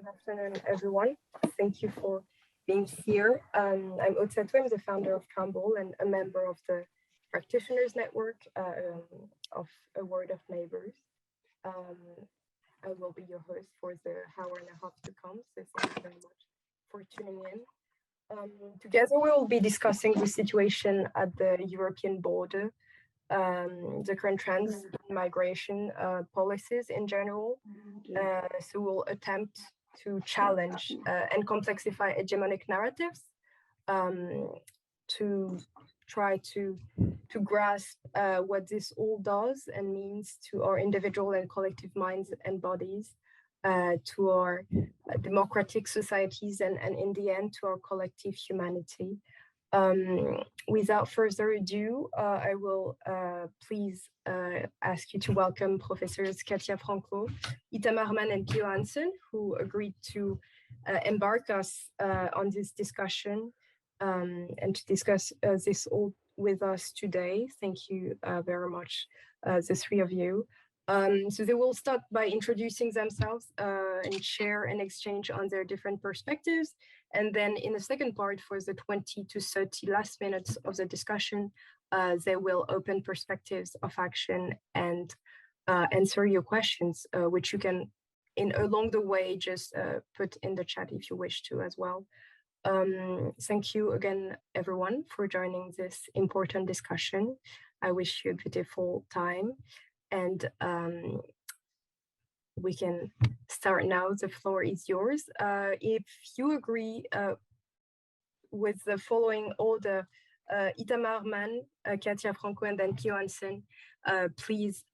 Good afternoon, everyone. Thank you for being here. I'm Aude Sathoud. I'm the founder of Campbell and a member of the Practitioners Network of A Word of Neighbors. I will be your host for the hour and a half to come, so thank you very much for tuning in. Together, we will be discussing the situation at the European border, the current trends in migration policies in general. So we'll attempt to challenge and complexify hegemonic narratives, to try to grasp what this all does and means to our individual and collective minds and bodies, to our democratic societies, and in the end, to our collective humanity. Without further ado, I will please ask you to welcome Professors Katja Franko, Itamar Mann, and Peo Hansen, who agreed to embark us on this discussion and to discuss this all with us today. Thank you very much, the three of you. So they will start by introducing themselves and share and exchange on their different perspectives. And then in the second part, for the 20 to 30 last minutes of the discussion, they will open perspectives of action and answer your questions, which you can, along the way, just put in the chat if you wish to as well. Thank you again, everyone, for joining this important discussion. I wish you a beautiful time. And we can start now. The floor is yours. If you agree with the following order, Itamar Mann, Katja Franko, and then Peo Hansen, please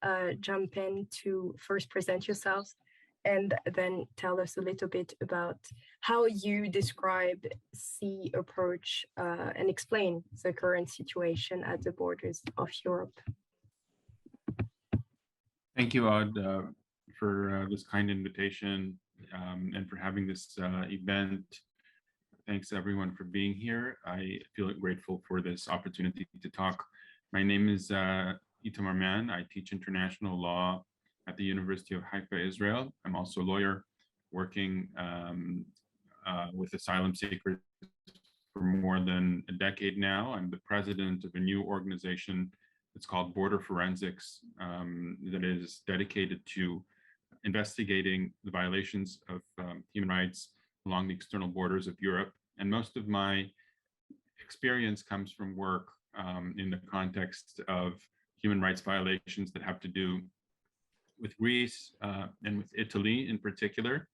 jump in to first present yourselves and then tell us a little bit about how you describe, see, approach, and explain the current situation at the borders of Europe. Thank you, Aude, for this kind invitation and for having this event. Thanks, everyone, for being here. I feel grateful for this opportunity to talk. My name is Itamar Mann. I teach international law at the University of Haifa, Israel. I'm also a lawyer working with asylum seekers for more than a decade now. I'm the president of a new organization. It's called Border Forensics, that is dedicated to investigating the violations of human rights along the external borders of Europe. And most of my experience comes from work in the context of human rights violations that have to do with Greece and with Italy in particular.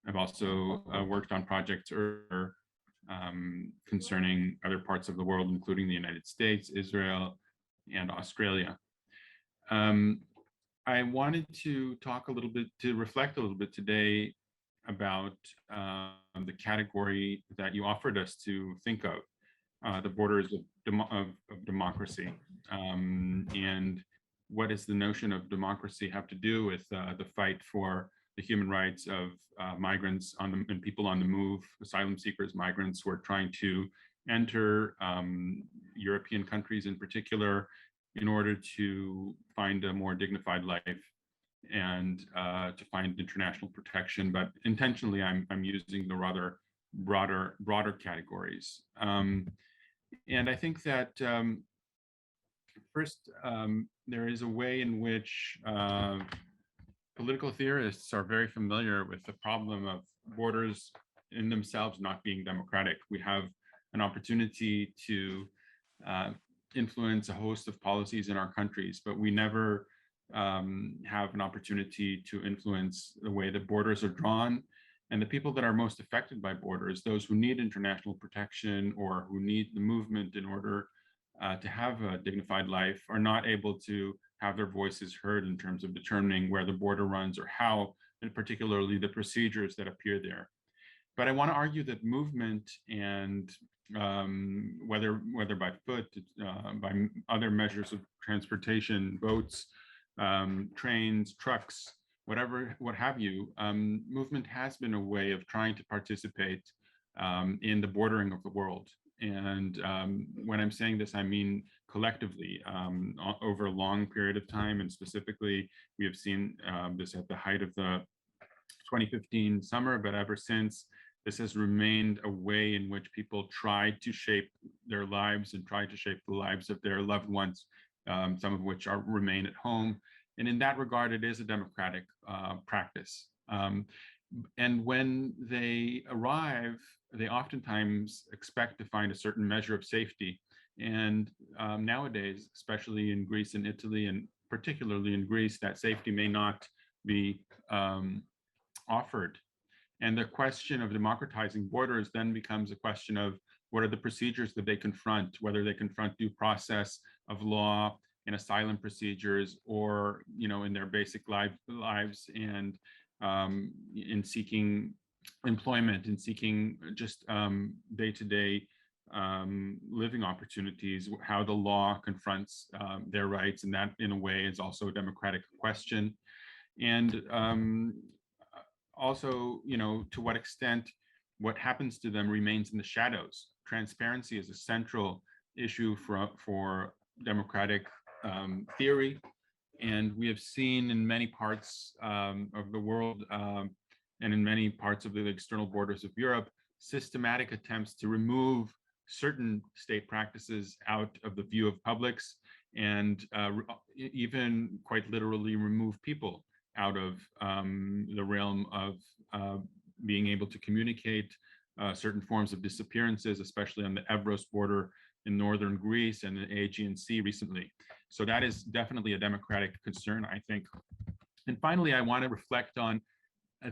I've also worked on projects concerning other parts of the world, including the United States, Israel, and Australia. I wanted to talk a little bit, to reflect a little bit today about the category that you offered us to think of, the borders of democracy. And what does the notion of democracy have to do with the fight for the human rights of migrants and people on the move, asylum seekers, migrants who are trying to enter European countries in particular in order to find a more dignified life and to find international protection. But intentionally, I'm using the rather broader categories. And I think that first, there is a way in which political theorists are very familiar with the problem of borders in themselves not being democratic. We have an opportunity to influence a host of policies in our countries, but we never have an opportunity to influence the way that borders are drawn. And the people that are most affected by borders, those who need international protection or who need the movement in order to have a dignified life, are not able to have their voices heard in terms of determining where the border runs or how, and particularly the procedures that appear there. But I want to argue that movement and whether by foot, by other measures of transportation, boats, trains, trucks, what have you, movement has been a way of trying to participate in the bordering of the world. And when I'm saying this, I mean collectively, over a long period of time. And specifically, we have seen this at the height of the 2015 summer, but ever since, this has remained a way in which people try to shape their lives and try to shape the lives of their loved ones, some of which remain at home. And in that regard, it is a democratic practice. And when they arrive, they oftentimes expect to find a certain measure of safety. And nowadays, especially in Greece and Italy, and particularly in Greece, that safety may not be offered. And the question of democratizing borders then becomes a question of what are the procedures that they confront, whether they confront due process of law in asylum procedures, or in their basic lives and in seeking employment, in seeking just day-to-day living opportunities, how the law confronts their rights, and that in a way is also a democratic question. And also, to what extent what happens to them remains in the shadows. Transparency is a central issue for democratic theory. And we have seen in many parts of the world and in many parts of the external borders of Europe, systematic attempts to remove certain state practices out of the view of publics, and even quite literally remove people out of the realm of being able to communicate. Certain forms of disappearances, especially on the Evros border in northern Greece and the Aegean Sea recently. So that is definitely a democratic concern, I think. And finally, I want to reflect on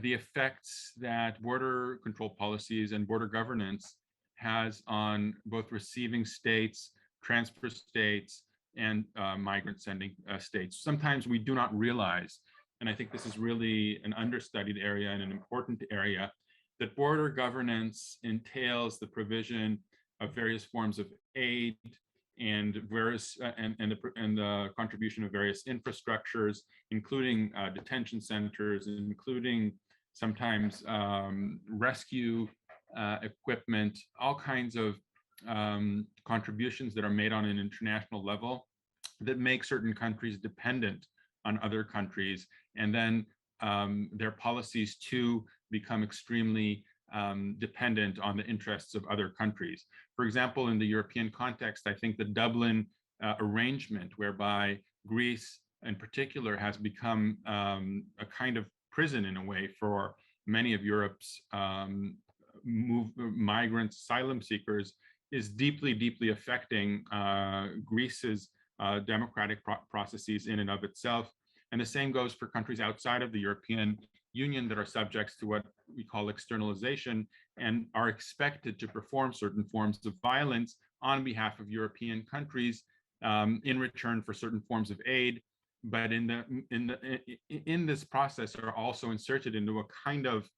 the effects that border control policies and border governance has on both receiving states, transfer states, and migrant sending states. Sometimes we do not realize, and I think this is really an understudied area and an important area, that border governance entails the provision of various forms of aid and various and the contribution of various infrastructures, including detention centers, including sometimes rescue equipment, all kinds of contributions that are made on an international level that make certain countries dependent on other countries, and then their policies too become extremely dependent on the interests of other countries. For example, in the European context, I think the Dublin arrangement, whereby Greece in particular has become a kind of prison in a way for many of Europe's migrants, asylum seekers, is deeply, deeply affecting Greece's democratic processes in and of itself. And the same goes for countries outside of the European Union that are subjects to what we call externalization and are expected to perform certain forms of violence on behalf of European countries in return for certain forms of aid. But in this process are also inserted into a kind of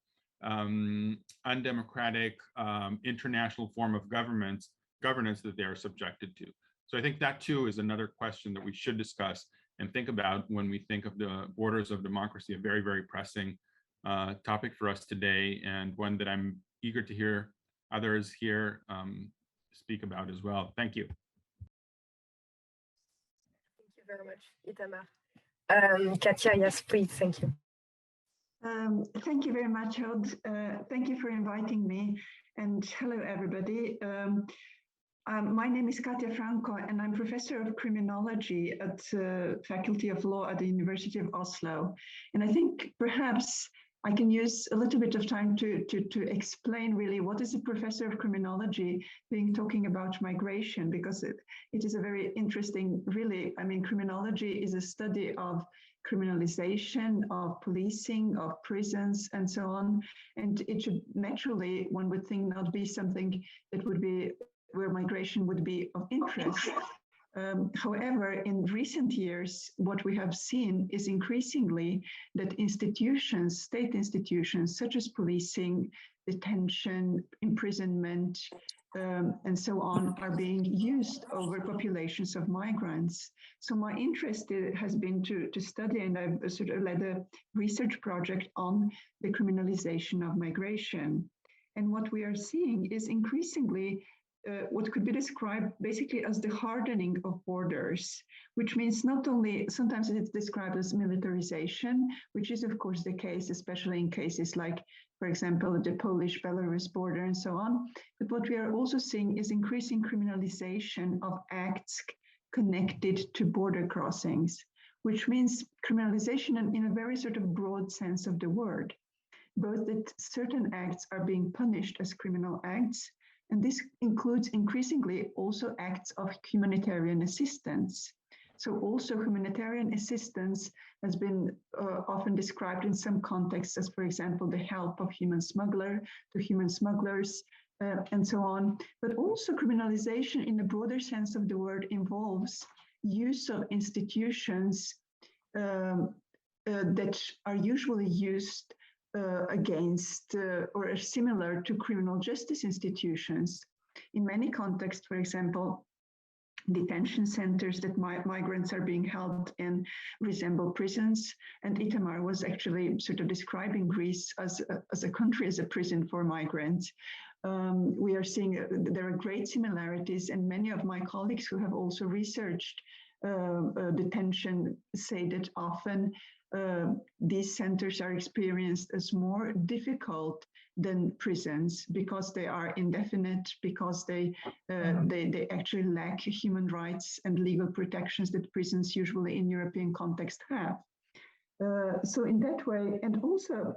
undemocratic international form of governance that they are subjected to. So I think that too is another question that we should discuss and think about when we think of the borders of democracy, a very, very pressing topic for us today, and one that I'm eager to hear others here speak about as well. Thank you. Thank you very much, Itamar. Katja, yes, please, thank you. Thank you very much, Aude. Thank you for inviting me, and hello, everybody. My name is Katja Franko, and I'm professor of criminology at the Faculty of Law at the University of Oslo. And I think perhaps I can use a little bit of time to explain really what is a professor of criminology being talking about migration, because it is a very interesting, really, I mean, criminology is a study of criminalization, of policing, of prisons, and so on. And it should naturally, one would think, not be something that would be where migration would be of interest. However, in recent years, what we have seen is increasingly that institutions, state institutions, such as policing, detention, imprisonment, and so on, are being used over populations of migrants. So my interest has been to study, and I've sort of led a research project on the criminalization of migration. And what we are seeing is increasingly what could be described basically as the hardening of borders, which means not only, sometimes it's described as militarization, which is of course the case, especially in cases like, for example, the Polish-Belarus border and so on. But what we are also seeing is increasing criminalization of acts connected to border crossings, which means criminalization in a very sort of broad sense of the word, both that certain acts are being punished as criminal acts, and this includes increasingly also acts of humanitarian assistance. So also humanitarian assistance has been often described in some contexts as, for example, the help of human smuggler to human smugglers and so on. But also criminalization in the broader sense of the word involves use of institutions that are usually used against or are similar to criminal justice institutions. In many contexts, for example, detention centers that migrants are being held in resemble prisons. And Itamar was actually sort of describing Greece as a country, as a prison for migrants. We are seeing there are great similarities, and many of my colleagues who have also researched detention say that often these centers are experienced as more difficult than prisons because they are indefinite, because they actually lack human rights and legal protections that prisons usually in European context have. So in that way, and also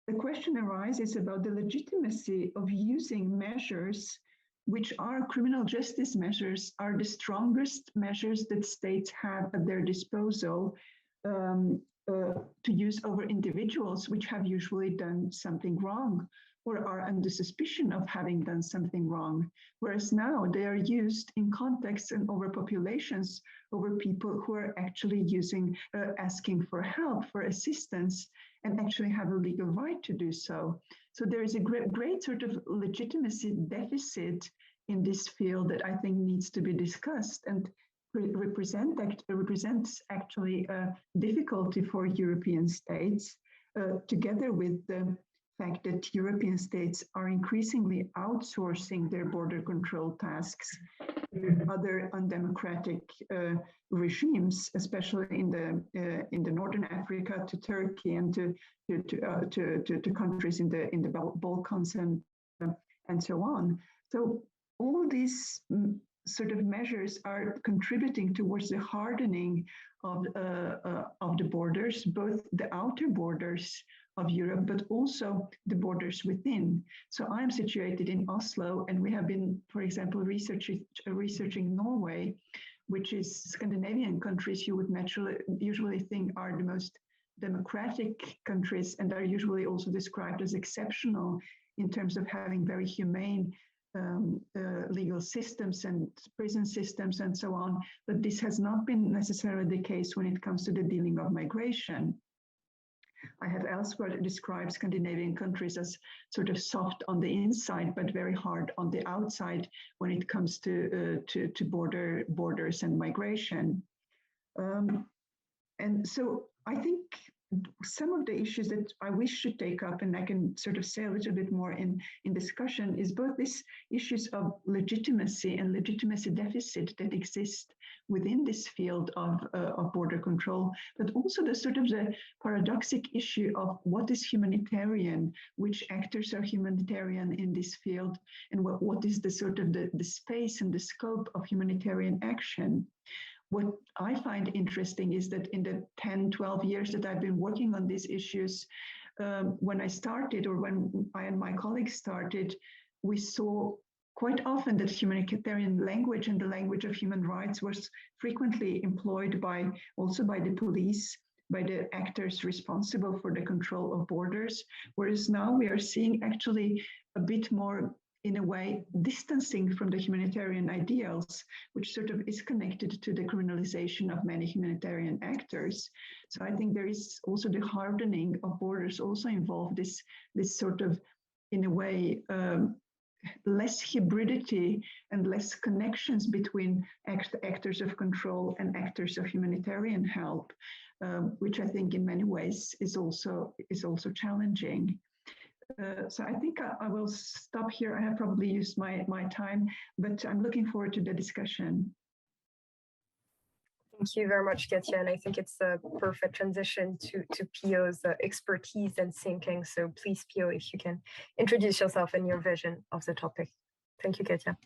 the question arises about the legitimacy of using measures which are criminal justice measures, are the strongest measures that states have at their disposal to use over individuals which have usually done something wrong or are under suspicion of having done something wrong. Whereas now they are used in contexts and over populations, over people who are actually asking for help, for assistance, and actually have a legal right to do so. So there is a great sort of legitimacy deficit in this field that I think needs to be discussed and represents actually a difficulty for European states, together with the fact that European states are increasingly outsourcing their border control tasks to other undemocratic regimes, especially in the Northern Africa, to Turkey, and to countries in the Balkans and so on. So all these sort of measures are contributing towards the hardening of the borders, both the outer borders of Europe, but also the borders within. So I'm situated in Oslo, and we have been, for example, researching Norway, which is Scandinavian countries you would usually think are the most democratic countries and are usually also described as exceptional in terms of having very humane legal systems and prison systems and so on, but this has not been necessarily the case when it comes to the dealing of migration. I have elsewhere described Scandinavian countries as sort of soft on the inside, but very hard on the outside when it comes to borders and migration. And so I think some of the issues that I wish to take up, and I can sort of say a little bit more in discussion, is both these issues of legitimacy and legitimacy deficit that exist within this field of border control, but also the sort of the paradoxic issue of what is humanitarian, which actors are humanitarian in this field, and what is the sort of the space and the scope of humanitarian action. What I find interesting is that in the 10, 12 years that I've been working on these issues, when I started, or when I and my colleagues started, we saw quite often that humanitarian language and the language of human rights was frequently employed also by the police, by the actors responsible for the control of borders, whereas now we are seeing actually a bit more, in a way, distancing from the humanitarian ideals, which sort of is connected to the criminalization of many humanitarian actors. So I think there is also the hardening of borders also involved this sort of, in a way, less hybridity and less connections between actors of control and actors of humanitarian help, which I think in many ways is also challenging. So I think I will stop here. I have probably used my time, but I'm looking forward to the discussion. Thank you very much, Katja. And I think it's a perfect transition to Peo's expertise and thinking. So please, Peo, if you can introduce yourself and your vision of the topic. Thank you, Katja.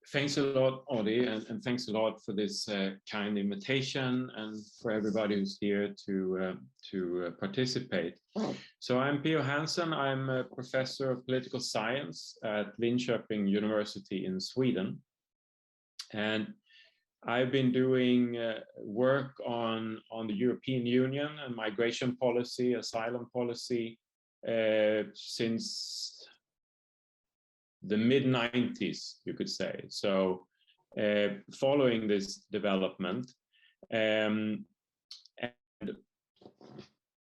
Thanks a lot, Aude, and thanks a lot for this kind invitation and for everybody who's here to participate. So I'm Peo Hansen. I'm a professor of political science at Linköping University in Sweden. And I've been doing work on the European Union and migration policy, asylum policy, since the mid-90s, you could say. So following this development, and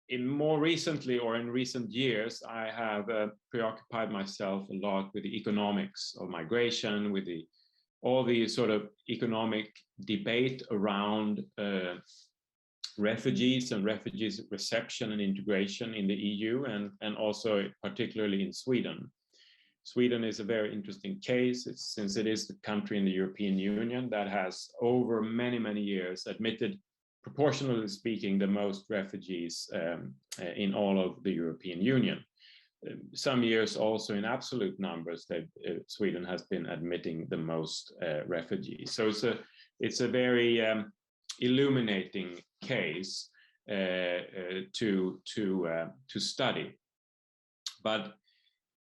in more recently or in recent years, I have preoccupied myself a lot with the economics of migration, with all the sort of economic debate around refugees and refugees reception and integration in the EU, and also particularly in Sweden. Sweden is a very interesting case, since it is the country in the European Union that has over many, many years admitted, proportionally speaking, the most refugees in all of the European Union. Some years also in absolute numbers that Sweden has been admitting the most refugees. So it's a very illuminating case to study. But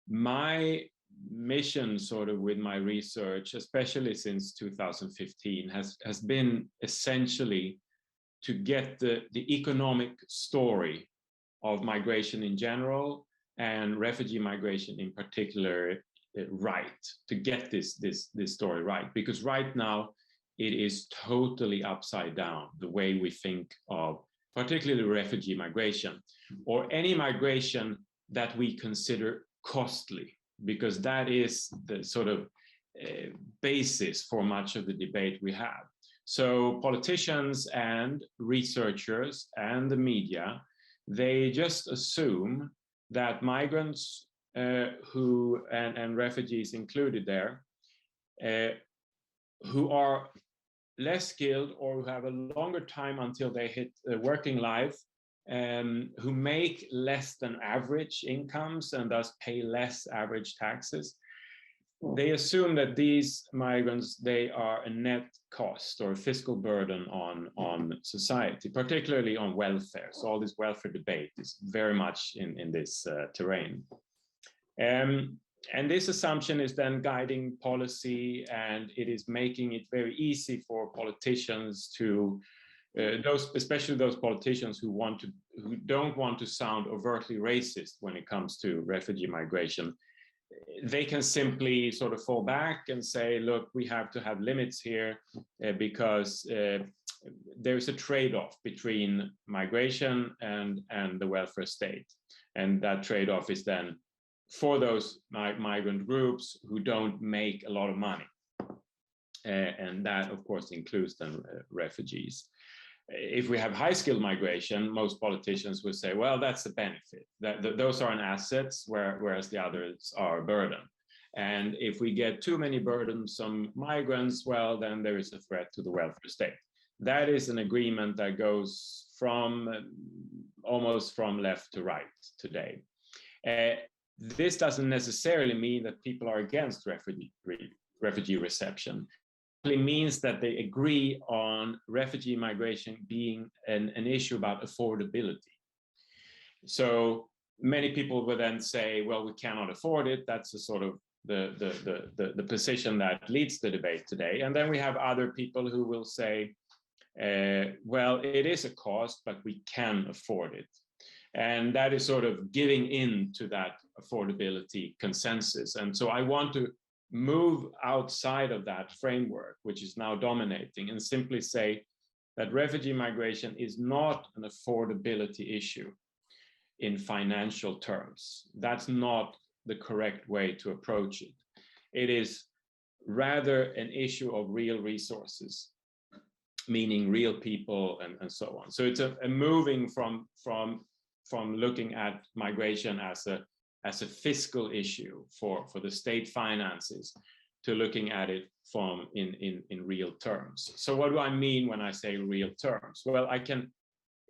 my mission sort of with my research, especially since 2015, has been essentially to get the economic story of migration in general and refugee migration in particular right, to get this story right, because right now it is totally upside down, the way we think of particularly refugee migration or any migration that we consider costly, because that is the sort of basis for much of the debate we have. So politicians and researchers and the media, they just assume that migrants and refugees included there, who are less skilled or who have a longer time until they hit working life, who make less than average incomes and thus pay less average taxes, they assume that these migrants, they are a net cost or a fiscal burden on society, particularly on welfare. So all this welfare debate is very much in this terrain. And this assumption is then guiding policy, and it is making it very easy for politicians to, especially those politicians who don't want to sound overtly racist when it comes to refugee migration. They can simply sort of fall back and say, look, we have to have limits here because there's a trade-off between migration and the welfare state. And that trade-off is then for those migrant groups who don't make a lot of money. And that, of course, includes then refugees. If we have high-skilled migration, most politicians would say, well, that's a benefit. Those are an assets, whereas the others are a burden. And if we get too many burdensome migrants, well, then there is a threat to the welfare state. That is an agreement that goes from almost from left to right today. This doesn't necessarily mean that people are against refugee reception. It means that they agree on refugee migration being an issue about affordability. So many people will then say, well, we cannot afford it. That's a sort of the position that leads the debate today. And then we have other people who will say, well, it is a cost, but we can afford it. And that is sort of giving in to that affordability consensus. And so I want to move outside of that framework, which is now dominating, and simply say that refugee migration is not an affordability issue in financial terms. That's not the correct way to approach it. It is rather an issue of real resources, meaning real people and so on. So it's a moving from from looking at migration as a fiscal issue for the state finances to looking at it from in real terms. So what do I mean when I say real terms? Well, I can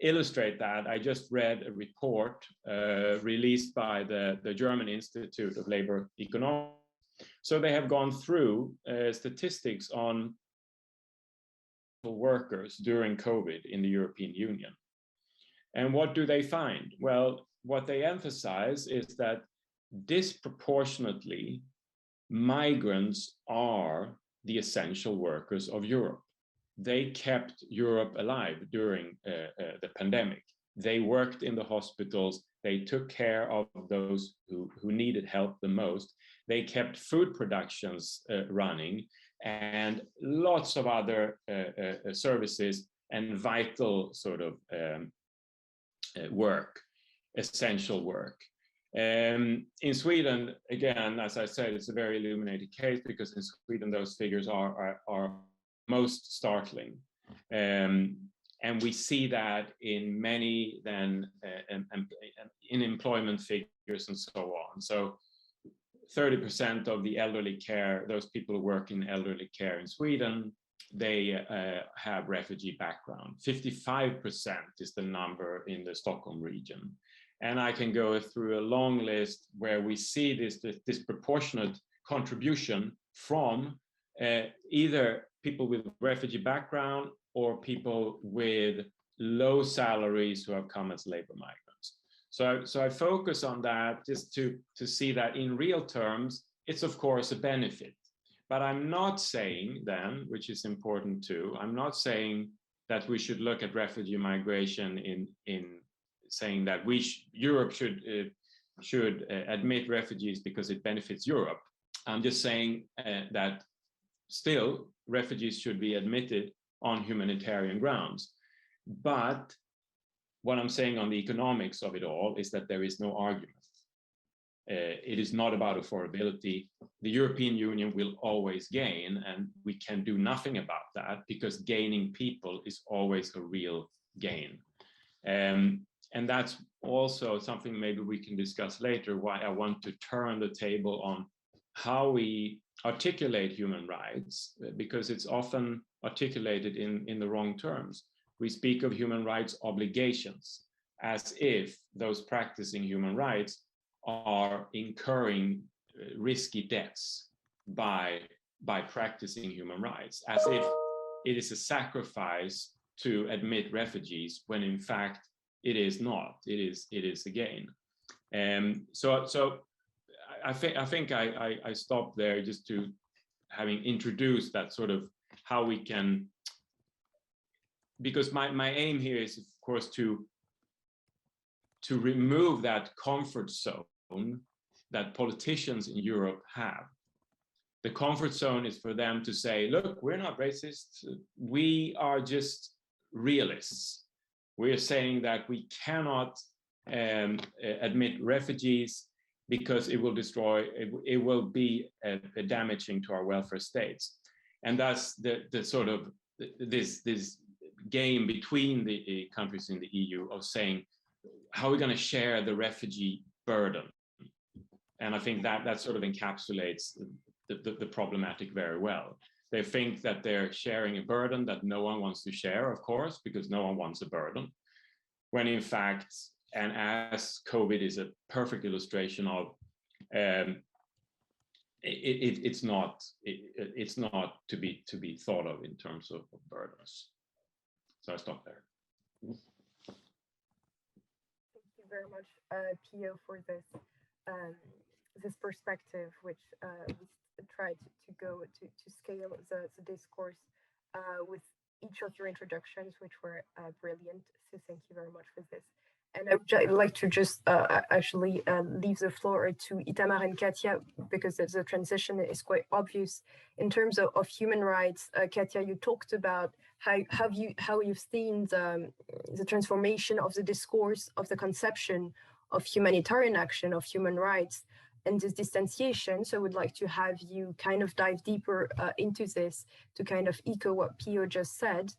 illustrate that. I just read a report released by the German Institute of Labor Economics. So they have gone through statistics on workers during COVID in the European Union. And what do they find? Well, what they emphasize is that disproportionately, migrants are the essential workers of Europe. They kept Europe alive during the pandemic. They worked in the hospitals. They took care of those who needed help the most. They kept food productions running and lots of other services and vital sort of work, essential work. In Sweden, again, as I said, it's a very illuminated case because in Sweden those figures are most startling. And we see that in many then in employment figures and so on. So 30% of the elderly care, those people who work in elderly care in Sweden, they have refugee background. 55% is the number in the Stockholm region. And I can go through a long list where we see this disproportionate contribution from either people with refugee background or people with low salaries who have come as labor migrants. So I focus on that just to see that in real terms, it's of course a benefit. But I'm not saying then, which is important too, I'm not saying that we should look at refugee migration in saying that Europe should admit refugees because it benefits Europe. I'm just saying that still refugees should be admitted on humanitarian grounds. But what I'm saying on the economics of it all is that there is no argument. It is not about affordability. The European Union will always gain, and we can do nothing about that because gaining people is always a real gain. And that's also something maybe we can discuss later, why I want to turn the table on how we articulate human rights, because it's often articulated in the wrong terms. We speak of human rights obligations as if those practicing human rights are incurring risky debts by practicing human rights, as if it is a sacrifice to admit refugees, when in fact it is not. It is a gain. So I think I stop there just to having introduced that sort of how we can, because my aim here is of course to remove that comfort zone that politicians in Europe have. The comfort zone is for them to say, look, we're not racist, we are just realists. We're saying that we cannot admit refugees because it will destroy, it will be damaging to our welfare states. And that's the sort of this game between the countries in the EU of saying, how are we going to share the refugee burden? And I think that sort of encapsulates the problematic very well. They think that they're sharing a burden that no one wants to share, of course, because no one wants a burden. When in fact, and as COVID is a perfect illustration of, it's not to be thought of in terms of burdens. So I stop there. Thank you very much, Peo, for this perspective, which we tried to go to scale the discourse with each of your introductions, which were brilliant. So thank you very much for this. And I would like to just actually leave the floor to Itamar and Katja, because the transition is quite obvious in terms of human rights. Katja, you talked about how you've seen the transformation of the discourse, of the conception of humanitarian action, of human rights, and this distanciation. So I would like to have you kind of dive deeper into this to kind of echo what Peo just said.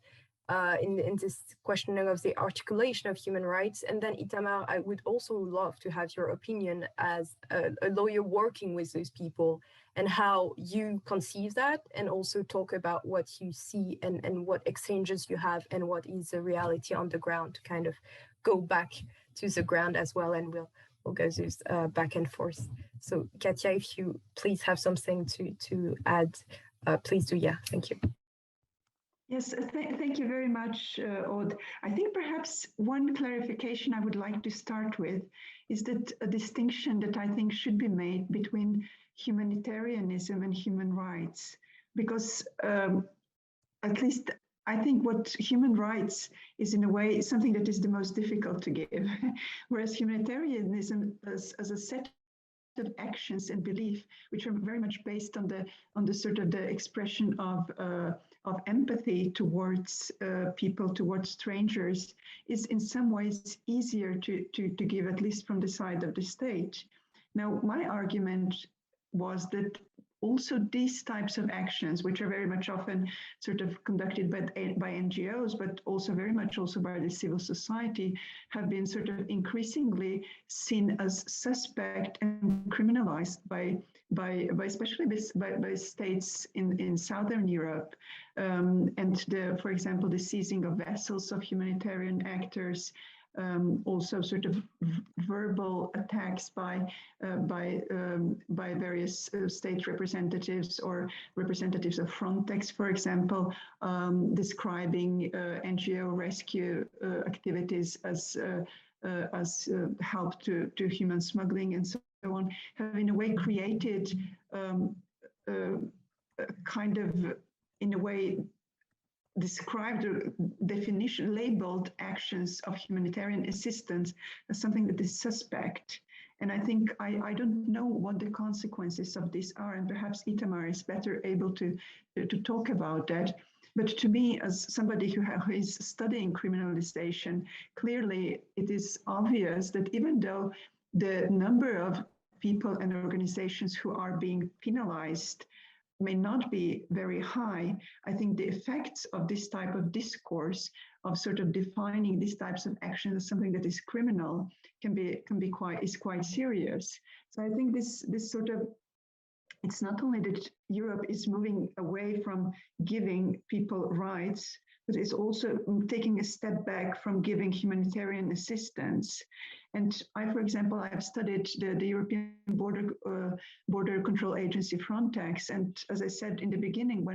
in this questioning of the articulation of human rights. And then Itamar, I would also love to have your opinion as a lawyer working with those people and how you conceive that, and also talk about what you see and what exchanges you have and what is the reality on the ground, to kind of go back to the ground as well. And we'll go this back and forth. So Katja, if you please have something to add, please do. Yeah, thank you. Yes, thank you very much, Aude. I think perhaps one clarification I would like to start with is that a distinction that I think should be made between humanitarianism and human rights, because at least I think what human rights is in a way something that is the most difficult to give, whereas humanitarianism as a set of actions and belief, which are very much based on the sort of the expression of empathy towards people, towards strangers, is in some ways easier to give, at least from the side of the state. Now, my argument was that also these types of actions, which are very much often sort of conducted by NGOs, but also very much also by the civil society, have been sort of increasingly seen as suspect and criminalized by especially by states in Southern Europe, and for example, the seizing of vessels of humanitarian actors. Also sort of verbal attacks by various state representatives or representatives of Frontex, for example, describing NGO rescue activities as help to human smuggling and so on, have in a way created kind of, in a way, described or definition labeled actions of humanitarian assistance as something that is suspect. And I think I don't know what the consequences of this are, and perhaps Itamar is better able to talk about that. But to me, as somebody who is studying criminalization, clearly it is obvious that even though the number of people and organizations who are being penalized may not be very high, I think the effects of this type of discourse of sort of defining these types of actions as something that is criminal is quite serious. So I think this sort of, it's not only that Europe is moving away from giving people rights, but it's also taking a step back from giving humanitarian assistance. And I, for example, I've studied the European Border Control Agency, Frontex. And as I said in the beginning,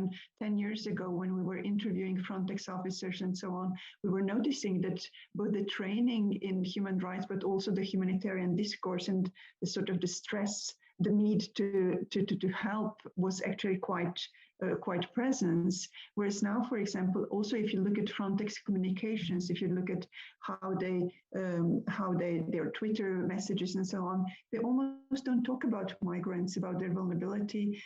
10 years ago, when we were interviewing Frontex officers and so on, we were noticing that both the training in human rights, but also the humanitarian discourse and the sort of the stress, the need to help was actually quite present. Whereas now, for example, also if you look at Frontex communications, if you look at how their Twitter messages and so on, they almost don't talk about migrants, about their vulnerability.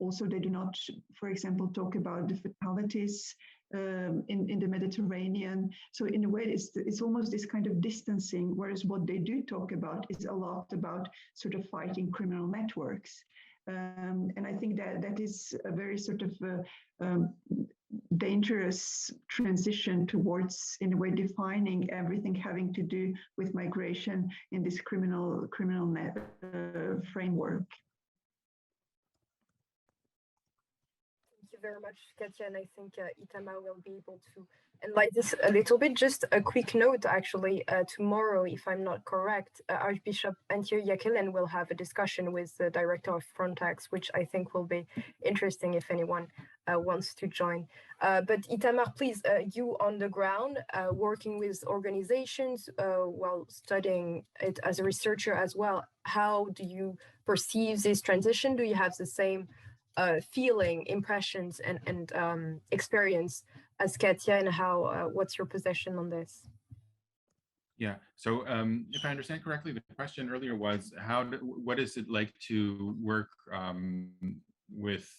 Also, they do not, for example, talk about the fatalities in the Mediterranean. So in a way, it's almost this kind of distancing, whereas what they do talk about is a lot about sort of fighting criminal networks. And I think that is a very sort of dangerous transition towards, in a way, defining everything having to do with migration in this criminal framework. Thank you very much, Katja, and I think Itamar will be able to enlighten this a little bit. Just a quick note, actually, tomorrow, if I'm not correct, Archbishop Antje Jacqueline will have a discussion with the director of Frontex, which I think will be interesting if anyone wants to join. But Itamar, please, you on the ground, working with organizations while studying it as a researcher as well, how do you perceive this transition? Do you have the same feeling, impressions, and experience as Katja, and how what's your position on this? Yeah, so if I understand correctly, the question earlier was what is it like to work with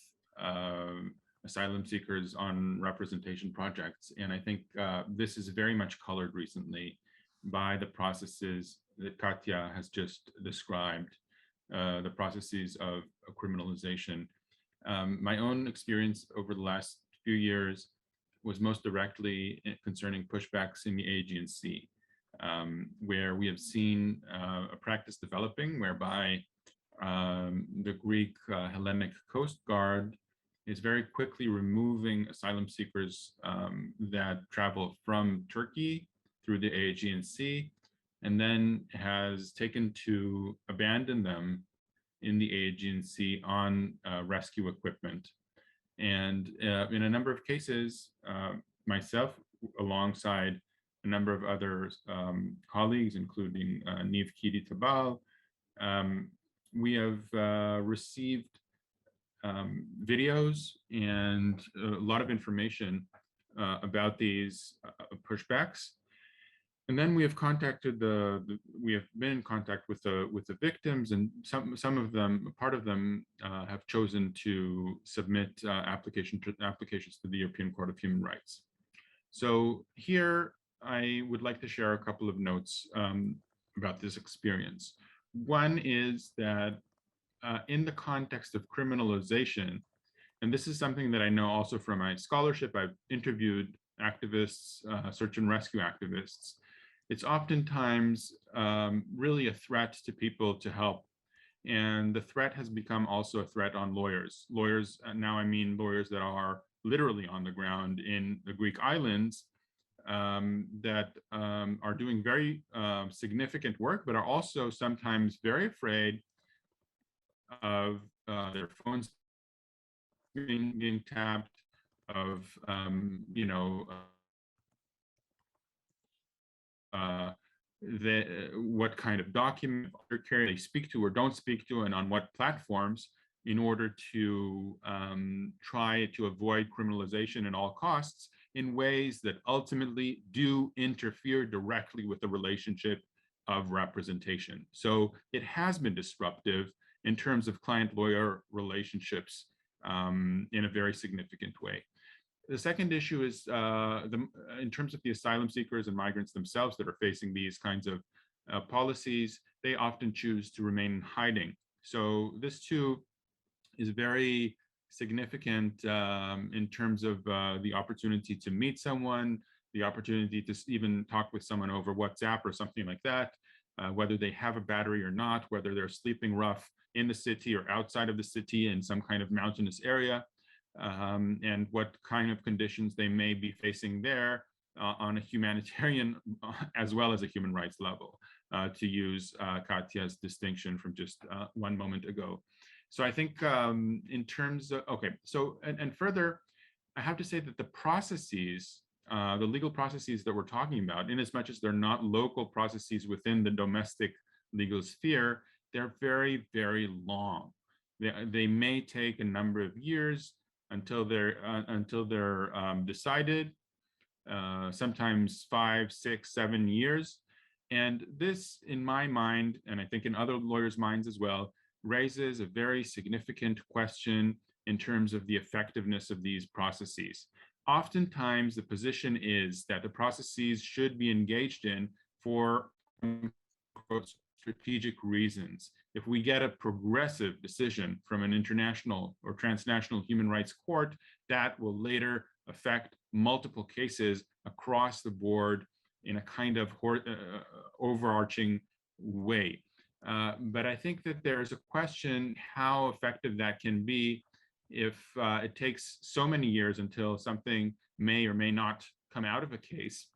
asylum seekers on representation projects? And I think this is very much colored recently by the processes that Katja has just described, the processes of criminalization. My own experience over the last few years was most directly concerning pushbacks in the Aegean Sea, where we have seen a practice developing whereby the Greek Hellenic Coast Guard is very quickly removing asylum seekers that travel from Turkey through the Aegean Sea, and then has taken to abandon them in the Aegean Sea on rescue equipment. And in a number of cases, myself, alongside a number of other colleagues, including Niv Kidi Tabal, we have received videos and a lot of information about these pushbacks. And then we have contacted we have been in contact with the victims, and some of them, part of them, have chosen to submit applications to the European Court of Human Rights. So here I would like to share a couple of notes about this experience. One is that in the context of criminalization, and this is something that I know also from my scholarship, I've interviewed activists, search and rescue activists. It's oftentimes really a threat to people to help. And the threat has become also a threat on lawyers. Lawyers, now I mean lawyers that are literally on the ground in the Greek islands, that are doing very significant work, but are also sometimes very afraid of their phones being tapped, of what kind of document they speak to or don't speak to, and on what platforms, in order to try to avoid criminalization at all costs in ways that ultimately do interfere directly with the relationship of representation. So it has been disruptive in terms of client-lawyer relationships in a very significant way. The second issue is in terms of the asylum seekers and migrants themselves that are facing these kinds of policies, they often choose to remain in hiding. So this too is very significant in terms of the opportunity to meet someone, the opportunity to even talk with someone over WhatsApp or something like that, whether they have a battery or not, whether they're sleeping rough in the city or outside of the city in some kind of mountainous area, and what kind of conditions they may be facing there on a humanitarian as well as a human rights level, to use Katja's distinction from just one moment ago. So I think in terms of, okay, so, and further, I have to say that the processes, the legal processes that we're talking about, in as much as they're not local processes within the domestic legal sphere, they're very, very long. They may take a number of years until they're decided, sometimes 5, 6, 7 years. And this, in my mind, and I think in other lawyers' minds as well, raises a very significant question in terms of the effectiveness of these processes. Oftentimes, the position is that the processes should be engaged in for strategic reasons. If we get a progressive decision from an international or transnational human rights court, that will later affect multiple cases across the board in a kind of overarching way. But I think that there's a question how effective that can be if it takes so many years until something may or may not come out of a case,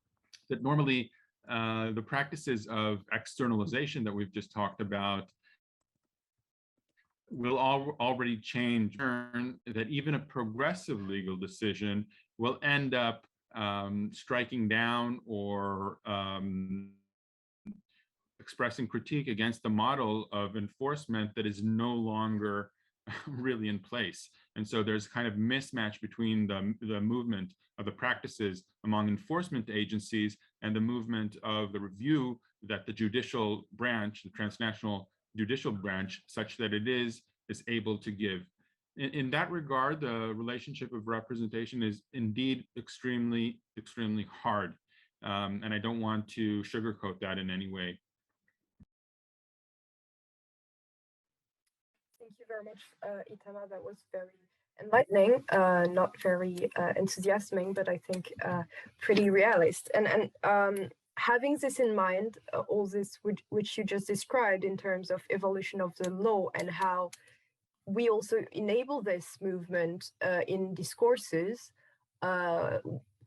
that normally the practices of externalization that we've just talked about will already change, that even a progressive legal decision will end up striking down or expressing critique against the model of enforcement that is no longer really in place. And so there's kind of mismatch between the movement of the practices among enforcement agencies and the movement of the review that the judicial branch, the transnational judicial branch, such that it is able to give. In that regard, the relationship of representation is indeed extremely, extremely hard. And I don't want to sugarcoat that in any way. Thank you very much, Itamar. That was very, enlightening, not very enthusiastic, but I think pretty realist. And having this in mind, all this which you just described in terms of evolution of the law and how we also enable this movement in discourses,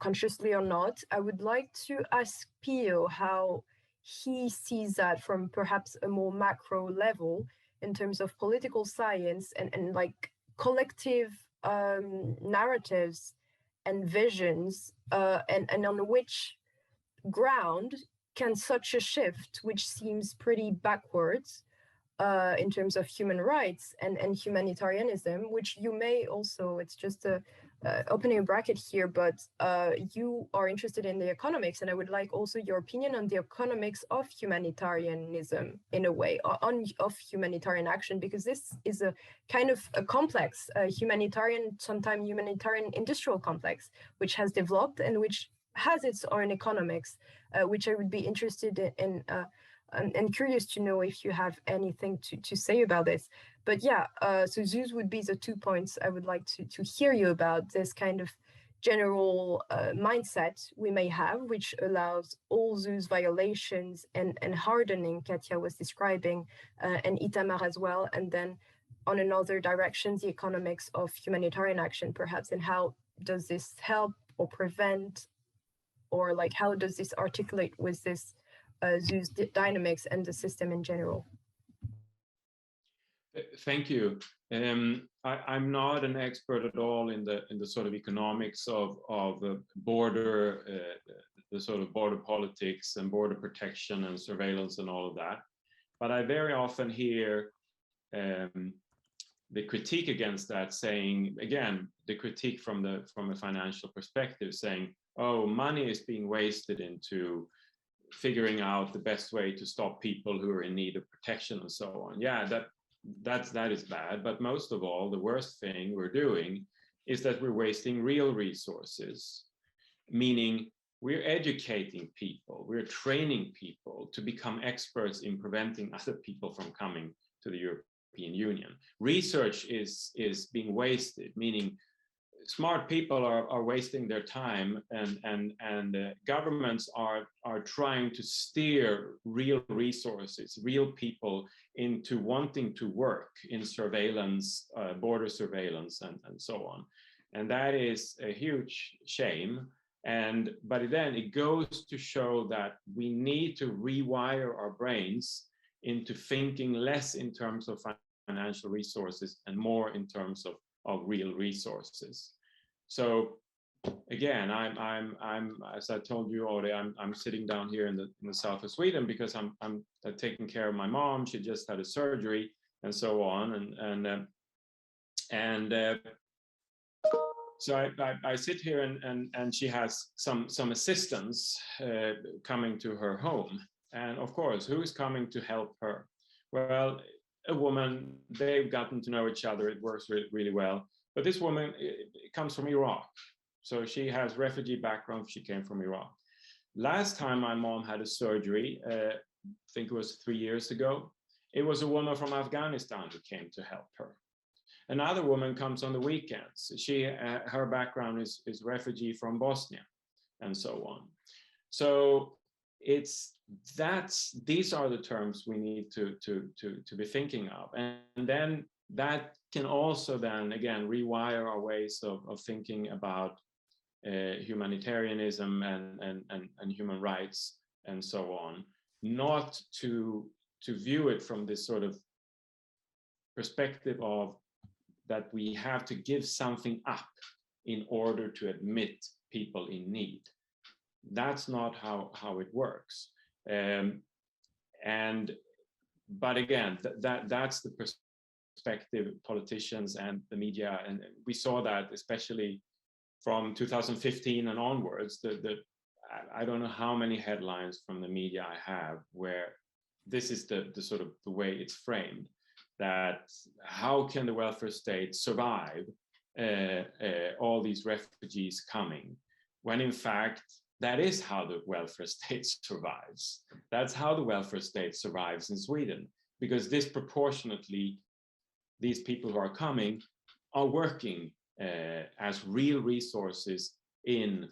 consciously or not, I would like to ask Peo how he sees that from perhaps a more macro level in terms of political science and like collective narratives and visions, and on which ground can such a shift, which seems pretty backwards in terms of human rights and humanitarianism, which you may also, it's just a opening a bracket here, but you are interested in the economics, and I would like also your opinion on the economics of humanitarianism in a way, of humanitarian action, because this is a kind of a complex humanitarian, sometimes humanitarian industrial complex, which has developed and which has its own economics, which I would be interested in and curious to know if you have anything to say about this. But yeah, so those would be the 2 points I would like to hear you about, this kind of general mindset we may have, which allows all those violations and hardening Katja was describing, and Itamar as well, and then on another direction, the economics of humanitarian action perhaps, and how does this help or prevent, or like how does this articulate with this those dynamics and the system in general? Thank you. I'm not an expert at all in the sort of economics of border, the sort of border politics and border protection and surveillance and all of that. But I very often hear the critique against that, saying, again, the critique from a financial perspective, saying, oh, money is being wasted into figuring out the best way to stop people who are in need of protection and so on. Yeah, that is bad. But most of all, the worst thing we're doing is that we're wasting real resources, meaning we're educating people, we're training people to become experts in preventing other people from coming to the European Union. Research is being wasted, meaning smart people are wasting their time, and governments are trying to steer real resources, real people into wanting to work in surveillance, border surveillance, and so on. And that is a huge shame. But then it goes to show that we need to rewire our brains into thinking less in terms of financial resources and more in terms of real resources. So again, I'm as I told you, Aude, I'm sitting down here in the south of Sweden because I'm taking care of my mom. She just had a surgery and so on, so I sit here and she has some assistants coming to her home, and of course, who is coming to help her? Well, a woman. They've gotten to know each other. It works really well. But this woman comes from Iraq. So she has refugee background. She came from Iraq. Last time my mom had a surgery, I think it was 3 years ago, it was a woman from Afghanistan who came to help her. Another woman comes on the weekends. Her background is refugee from Bosnia, and so on. So these are the terms we need to be thinking of, and then that can also then again rewire our ways of thinking about humanitarianism and human rights and so on, not to view it from this sort of perspective of that we have to give something up in order to admit people in need. That's not how it works. But again, that's the perspective politicians and the media, and we saw that especially from 2015 and onwards. I don't know how many headlines from the media I have where this is the sort of the way it's framed, that how can the welfare state survive all these refugees coming, when in fact that is how the welfare state survives. That's how the welfare state survives in Sweden, because disproportionately these people who are coming are working as real resources in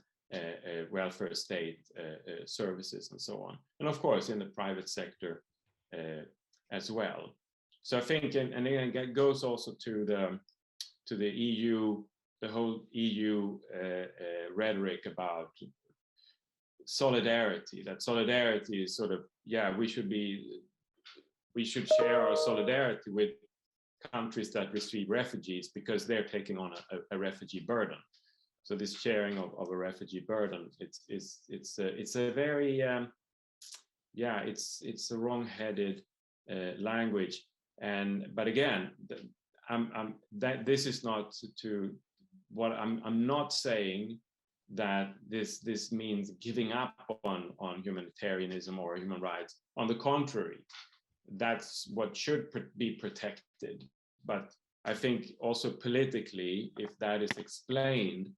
welfare state services and so on, and of course in the private sector as well. So I think, and again, it goes also to the EU, the whole EU rhetoric about solidarity. That solidarity is sort of, yeah, we should share our solidarity with countries that receive refugees because they're taking on a refugee burden. So this sharing of a refugee burden, it's a very it's a wrong-headed language. But again, this is not to what I'm not saying that this means giving up on humanitarianism or human rights. On the contrary, that's what should be protected. But I think also politically, if that is explained,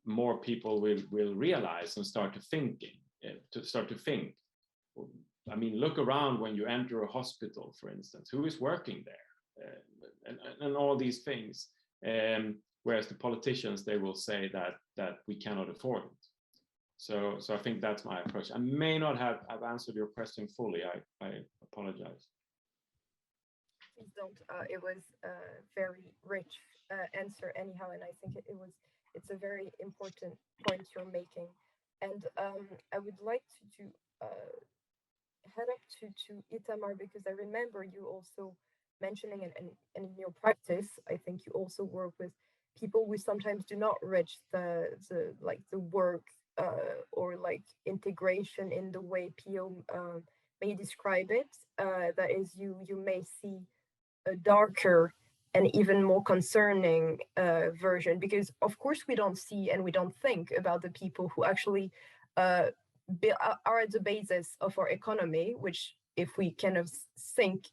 more people will realize and start to think. I mean, look around when you enter a hospital, for instance, who is working there, and all these things. Whereas the politicians, they will say that we cannot afford it. So I think that's my approach. I may not have answered your question fully. I apologize. Please don't. It was a very rich answer anyhow, and I think it's a very important point you're making. And I would like to head up to Itamar, because I remember you also mentioning, and in your practice, I think you also work with people who sometimes do not reach the work or like integration in the way Peo may describe it. That is, you may see a darker and even more concerning version, because of course we don't see and we don't think about the people who actually are at the basis of our economy, which if we kind of think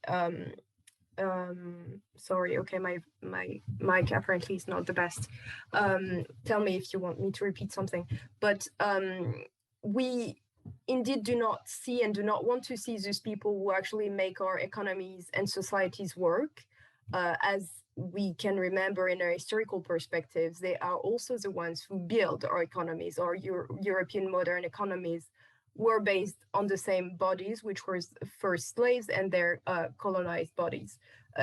sorry, okay, my mic apparently is not the best. Tell me if you want me to repeat something. But we indeed do not see and do not want to see those people who actually make our economies and societies work. As we can remember in our historical perspectives, they are also the ones who build our economies. Our European modern economies were based on the same bodies, which were first slaves and their colonized bodies.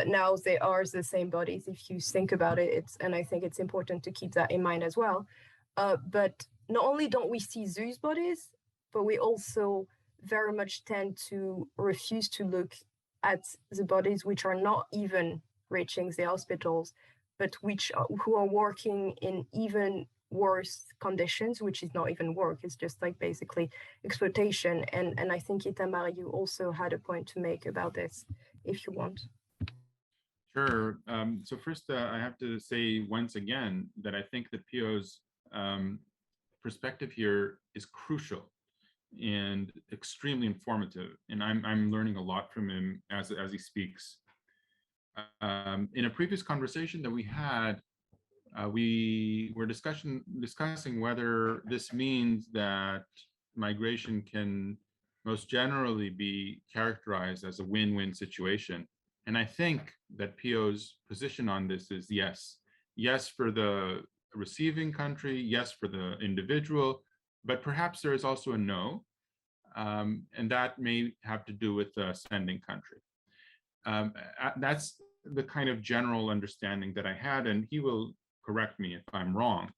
Now they are the same bodies, if you think about it. And I think it's important to keep that in mind as well. But not only don't we see those bodies, but we also very much tend to refuse to look at the bodies which are not even reaching the hospitals, but who are working in even worse conditions, which is not even work, it's just like basically exploitation. And I think, Itamar, you also had a point to make about this, if you want. Sure. So first, I have to say once again that I think that Peo's perspective here is crucial and extremely informative, and I'm learning a lot from him as he speaks. In a previous conversation that we had, we were discussing whether this means that migration can most generally be characterized as a win-win situation. And I think that Peo's position on this is yes. Yes for the receiving country, yes for the individual, but perhaps there is also a no, and that may have to do with the sending country. That's the kind of general understanding that I had, and he will correct me if I'm wrong.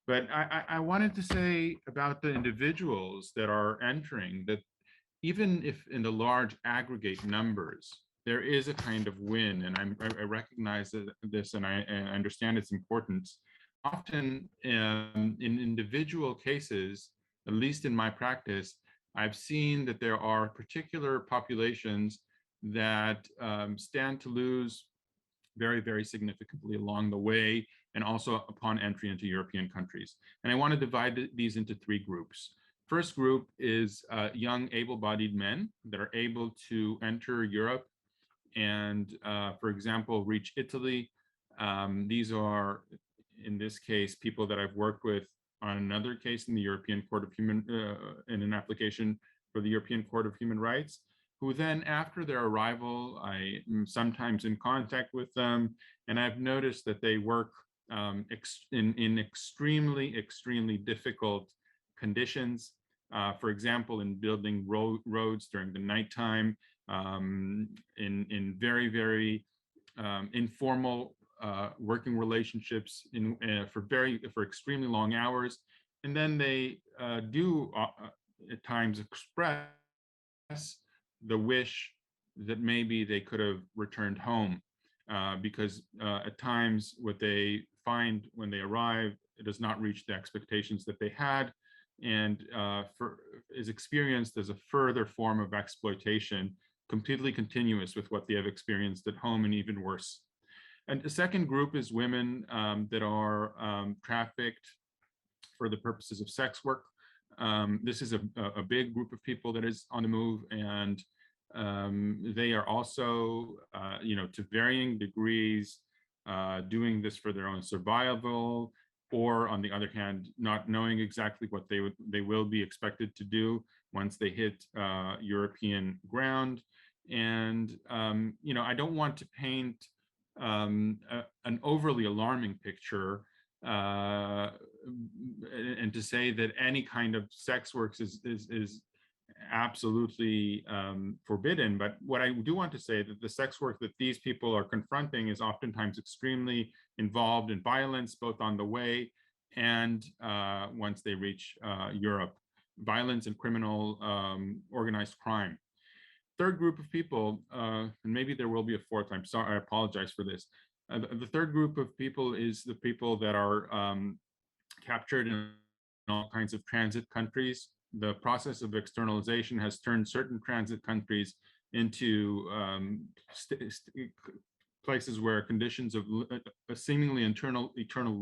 But I wanted to say about the individuals that are entering that even if in the large aggregate numbers, there is a kind of win, and I recognize this and I understand its importance. Often in individual cases, at least in my practice, I've seen that there are particular populations that stand to lose very, very significantly along the way, and also upon entry into European countries. And I want to divide these into three groups. First group is young, able-bodied men that are able to enter Europe and, for example, reach Italy. These are, in this case, people that I've worked with on another case in the European Court of Human, in an application for the European Court of Human Rights, who then, after their arrival, I am sometimes in contact with them, and I've noticed that they work in extremely difficult conditions. For example, in building roads during the nighttime, in very informal working relationships for extremely long hours, and then they do at times express the wish that maybe they could have returned home, because at times what they find when they arrive, it does not reach the expectations that they had, and is experienced as a further form of exploitation, completely continuous with what they have experienced at home, and even worse. And the second group is women that are trafficked for the purposes of sex work. This is a big group of people that is on the move, and they are also, to varying degrees, doing this for their own survival, or on the other hand, not knowing exactly what they will be expected to do once they hit European ground. And I don't want to paint an overly alarming picture, and to say that any kind of sex work is absolutely forbidden. But what I do want to say that the sex work that these people are confronting is oftentimes extremely involved in violence, both on the way and once they reach Europe, violence and criminal organized crime. Third group of people, and maybe there will be a fourth, I'm sorry, I apologize for this. The third group of people is the people that are captured in all kinds of transit countries. The process of externalization has turned certain transit countries into places where conditions of a seemingly eternal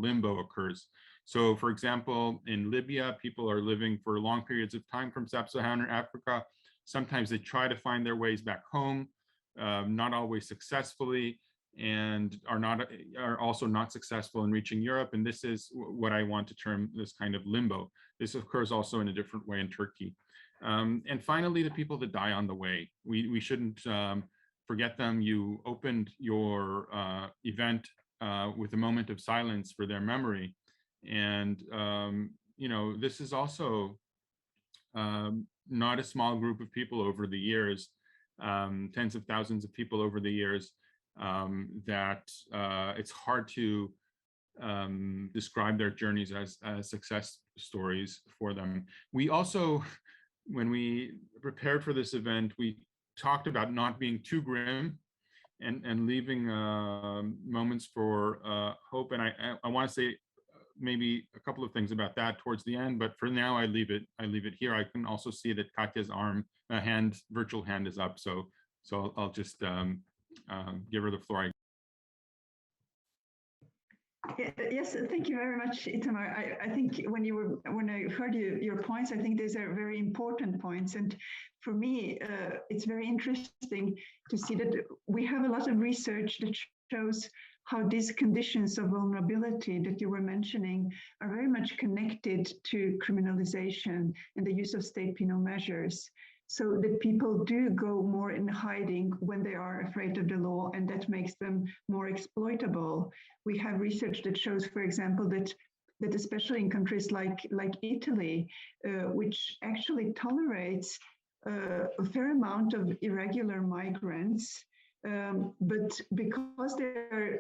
limbo occurs. So, for example, in Libya, people are living for long periods of time from sub-Saharan Africa. Sometimes they try to find their ways back home, not always successfully, and are also not successful in reaching Europe. And this is what I want to term this kind of limbo. This occurs also in a different way in Turkey. And finally, the people that die on the way. We shouldn't forget them. You opened your event with a moment of silence for their memory. And, this is also not a small group of people over the years, tens of thousands of people over the years, that it's hard to describe their journeys as success stories for them. We also, when we prepared for this event, we talked about not being too grim and leaving moments for hope. And I want to say maybe a couple of things about that towards the end, but for now I leave it here. I can also see that Katja's virtual hand is up, so I'll just give her the floor. Yes, thank you very much, Itamar. I think when I heard your points, I think these are very important points. And for me, it's very interesting to see that we have a lot of research that shows how these conditions of vulnerability that you were mentioning are very much connected to criminalization and the use of state penal measures, so that people do go more in hiding when they are afraid of the law, and that makes them more exploitable. We have research that shows, for example, that especially in countries like Italy, which actually tolerates a fair amount of irregular migrants, but because they're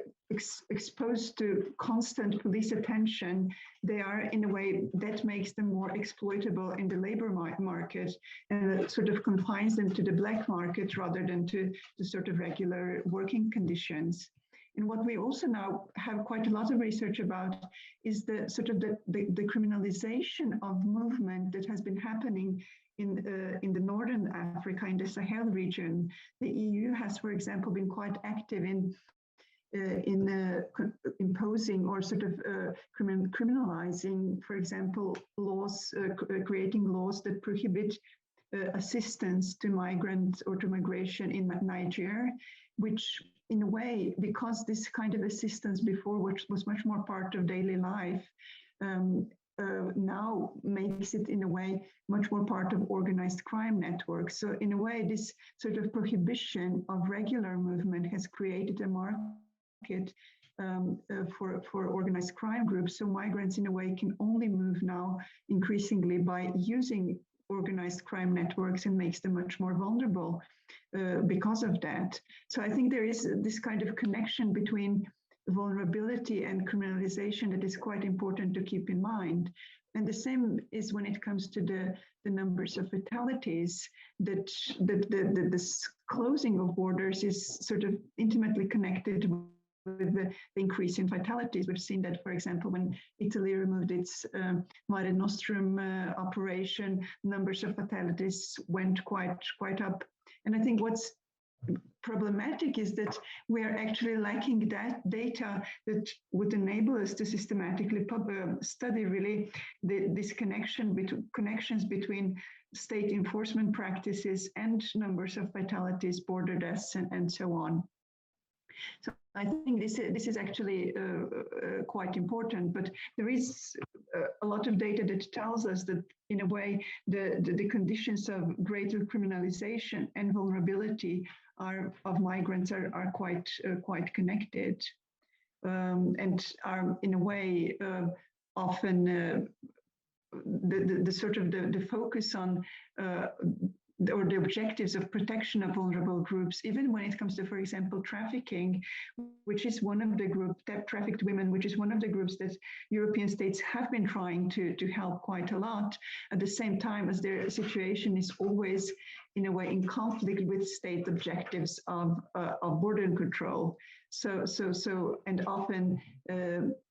exposed to constant police attention, they are, in a way, that makes them more exploitable in the labor market, and sort of confines them to the black market rather than to the sort of regular working conditions. And what we also now have quite a lot of research about is the sort of the criminalization of movement that has been happening in the Northern Africa, in the Sahel region. The EU has, for example, been quite active in imposing or sort of criminalizing, for example, laws, creating laws that prohibit assistance to migrants or to migration in Niger, which in a way, because this kind of assistance before, which was much more part of daily life, now makes it in a way much more part of organized crime networks. So in a way, this sort of prohibition of regular movement has created a market for organized crime groups. So migrants in a way can only move now increasingly by using organized crime networks, and makes them much more vulnerable because of that. So I think there is this kind of connection between vulnerability and criminalization that is quite important to keep in mind. And the same is when it comes to the numbers of fatalities, that this closing of borders is sort of intimately connected with the increase in fatalities. We've seen that, for example, when Italy removed its Mare Nostrum operation, numbers of fatalities went quite up. And I think what's problematic is that we are actually lacking that data that would enable us to systematically study really this connections between state enforcement practices and numbers of fatalities, border deaths, and so on. So I think this is actually quite important, but there is a lot of data that tells us that in a way the conditions of greater criminalization and vulnerability of migrants are quite connected, and are in a way often the sort of the focus on or the objectives of protection of vulnerable groups, even when it comes to, for example, trafficking, which is one of the groups, trafficked women, which is one of the groups that European states have been trying to help quite a lot, at the same time as their situation is always, in a way, in conflict with state objectives of border control. And often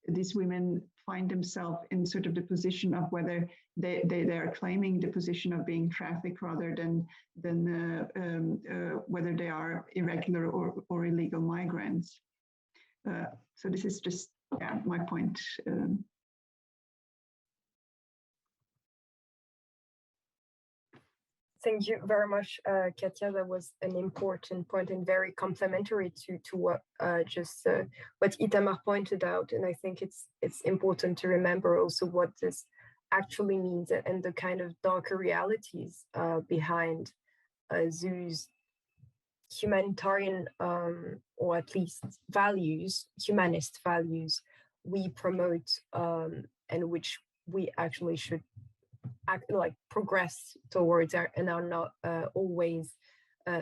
these women find themselves in sort of the position of whether they are claiming the position of being trafficked rather than whether they are irregular or illegal migrants. So this is just my point. Thank you very much, Katja. That was an important point and very complementary to what what Itamar pointed out. And I think it's important to remember also what this actually means and the kind of darker realities behind ZOO's humanitarian or at least values, humanist values we promote and which we actually should progress towards and are not always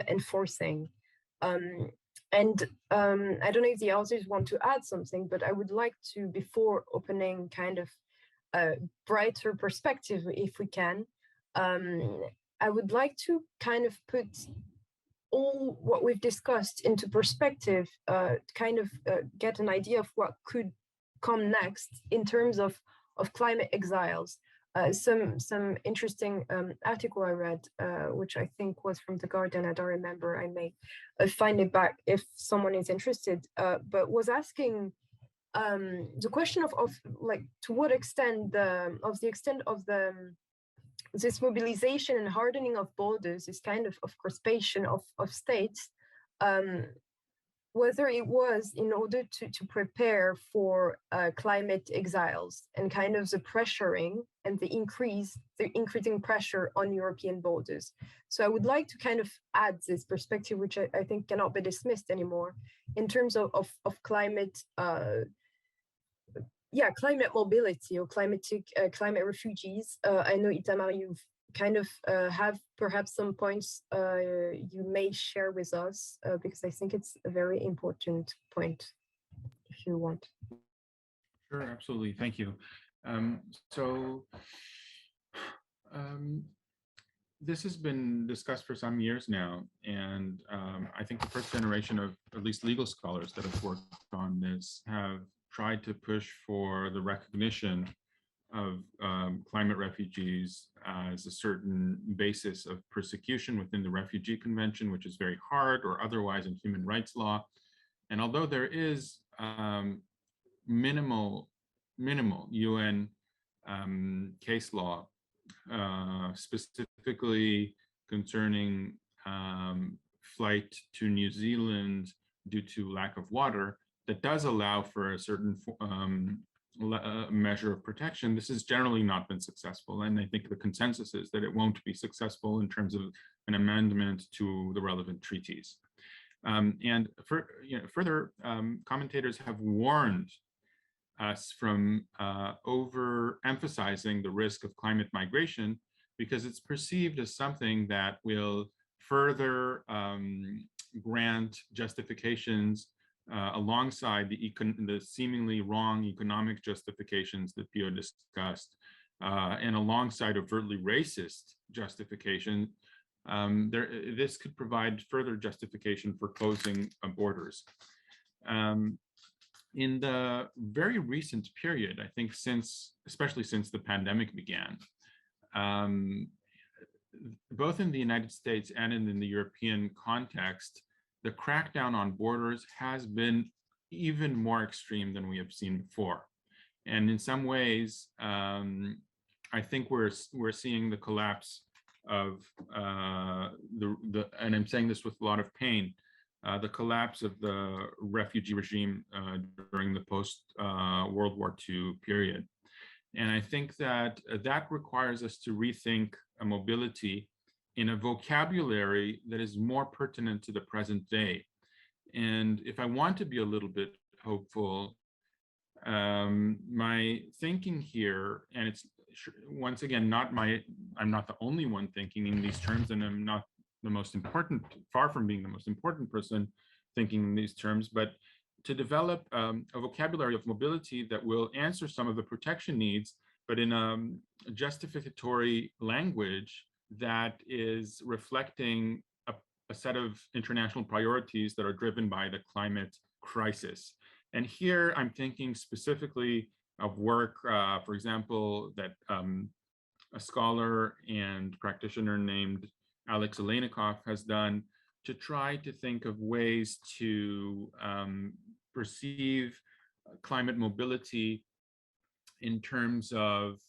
enforcing. I don't know if the others want to add something, but I would like to, before opening kind of a brighter perspective, if we can, I would like to kind of put all what we've discussed into perspective, kind of get an idea of what could come next in terms of climate exiles. Some interesting article I read, which I think was from The Guardian, I don't remember, I may find it back if someone is interested, but was asking the question of like to what extent this mobilization and hardening of borders, this kind of crispation of states, whether it was in order to prepare for climate exiles and kind of the pressuring and the increasing pressure on European borders. So I would like to kind of add this perspective, which I think cannot be dismissed anymore, in terms of climate, climate mobility or climate refugees. I know, Itamar, you've kind of have perhaps some points you may share with us, because I think it's a very important point, if you want. Sure, absolutely. Thank you. This has been discussed for some years now, and I think the first generation of at least legal scholars that have worked on this have tried to push for the recognition of climate refugees as a certain basis of persecution within the Refugee Convention, which is very hard, or otherwise in human rights law. And although there is minimal UN case law specifically concerning flight to New Zealand due to lack of water, that does allow for a certain measure of protection, this has generally not been successful. And I think the consensus is that it won't be successful in terms of an amendment to the relevant treaties. Further, commentators have warned us from overemphasizing the risk of climate migration because it's perceived as something that will further grant justifications alongside the seemingly wrong economic justifications that Peo discussed, and alongside overtly racist justification. This could provide further justification for closing borders. In the very recent period, I think especially since the pandemic began, both in the United States and in the European context, the crackdown on borders has been even more extreme than we have seen before. And in some ways, I think we're seeing the collapse of and I'm saying this with a lot of pain, the collapse of the refugee regime during the post-World War II period. And I think that that requires us to rethink a mobility in a vocabulary that is more pertinent to the present day. And if I want to be a little bit hopeful, my thinking here, and it's once again I'm not the only one thinking in these terms, and I'm not the most important, far from being the most important person thinking in these terms, but to develop a vocabulary of mobility that will answer some of the protection needs, but in a justificatory language that is reflecting a set of international priorities that are driven by the climate crisis. And here I'm thinking specifically of work, for example, that a scholar and practitioner named Alex Alenikov has done to try to think of ways to perceive climate mobility in terms of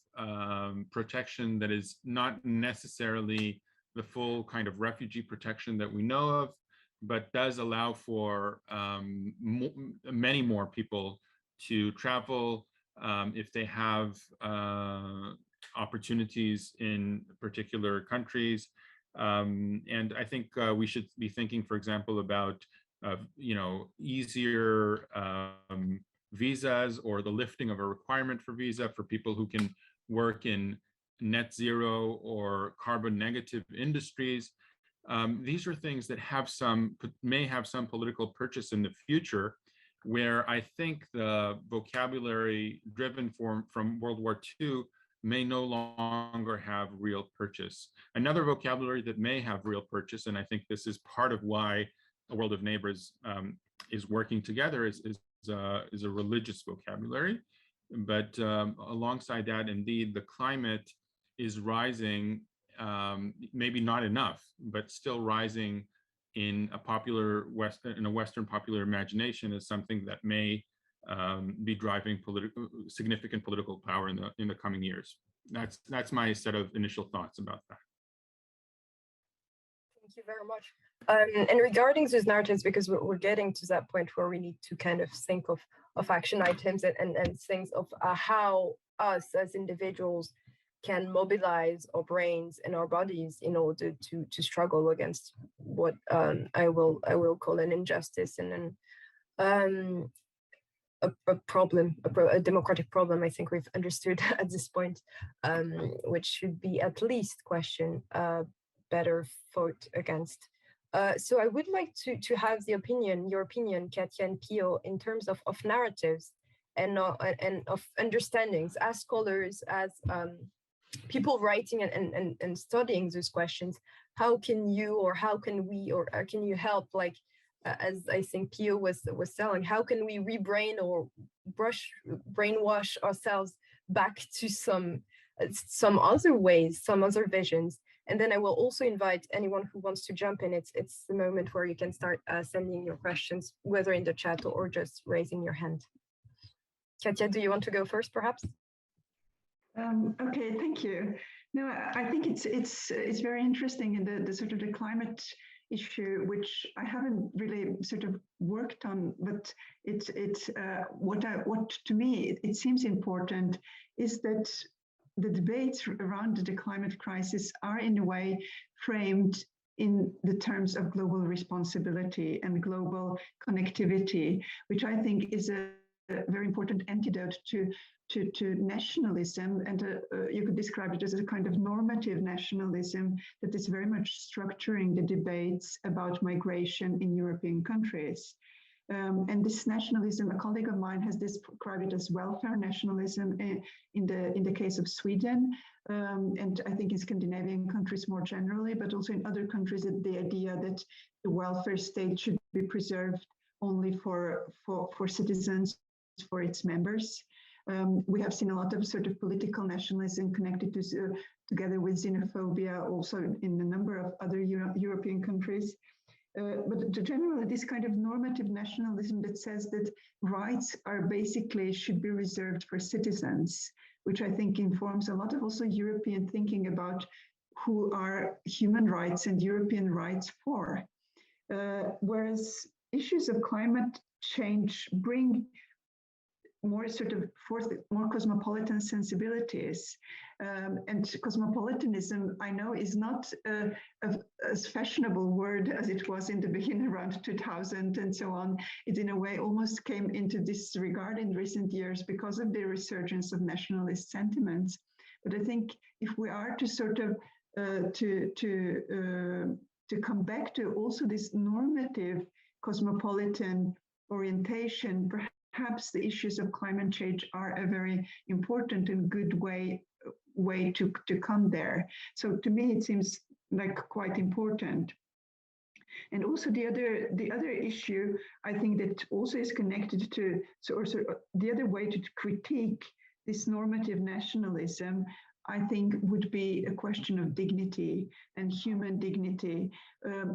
protection that is not necessarily the full kind of refugee protection that we know of, but does allow for many more people to travel if they have opportunities in particular countries. And I think we should be thinking, for example, about easier visas, or the lifting of a requirement for visa for people who can work in net zero or carbon negative industries. These are things that may have some political purchase in the future, where I think the vocabulary driven from World War II may no longer have real purchase. Another vocabulary that may have real purchase, and I think this is part of why A World of Neighbors is working together, is a religious vocabulary. But alongside that, indeed, the climate is rising, maybe not enough, but still rising in a Western popular imagination as something that may be driving significant political power in the coming years. That's my set of initial thoughts about that. Thank you very much. And regarding those narratives, because we're getting to that point where we need to kind of think of action items and things of how us as individuals can mobilize our brains and our bodies in order to struggle against what I will call an injustice and then a problem, a democratic problem. I think we've understood at this point, which should be at least questioned, better fought against. So I would like to have your opinion, Katja and Peo, in terms of narratives and of understandings as scholars, as people writing and studying those questions. How can you, or how can we, or can you help, like as I think Peo was telling, how can we rebrain or brainwash ourselves back to some other ways, some other visions? And then I will also invite anyone who wants to jump in. It's the moment where you can start sending your questions, whether in the chat or just raising your hand. Katja, do you want to go first, perhaps? Okay, thank you. No, I think it's very interesting in the sort of the climate issue, which I haven't really sort of worked on, but it's what to me it seems important is that the debates around the climate crisis are in a way framed in the terms of global responsibility and global connectivity, which I think is a very important antidote to nationalism, and you could describe it as a kind of normative nationalism that is very much structuring the debates about migration in European countries. And this nationalism, a colleague of mine has described it as welfare nationalism in the case of Sweden, and I think in Scandinavian countries more generally, but also in other countries, the idea that the welfare state should be preserved only for citizens, for its members. We have seen a lot of sort of political nationalism connected to together with xenophobia, also in a number of other European countries. But generally, this kind of normative nationalism that says that rights are basically should be reserved for citizens, which I think informs a lot of also European thinking about who are human rights and European rights for. Whereas issues of climate change bring more sort of more cosmopolitan sensibilities. And cosmopolitanism, I know, is not as fashionable word as it was in the beginning around 2000 and so on. It in a way almost came into disregard in recent years because of the resurgence of nationalist sentiments. But I think if we are to sort of to come back to also this normative cosmopolitan orientation, perhaps the issues of climate change are a very important and good way to come there. So to me, it seems like quite important. And also the other issue, I think that also is connected to, so the other way to critique this normative nationalism, I think, would be a question of dignity and human dignity.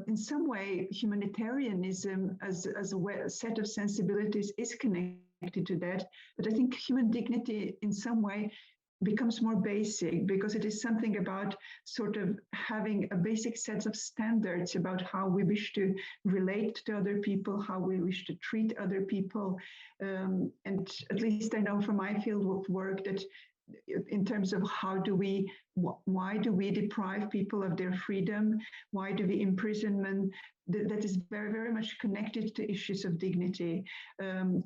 In some way, humanitarianism as a set of sensibilities is connected to that. But I think human dignity in some way becomes more basic because it is something about sort of having a basic set of standards about how we wish to relate to other people, how we wish to treat other people. And at least I know from my field of work that in terms of why do we deprive people of their freedom? Why do we imprisonment? That is very, very much connected to issues of dignity.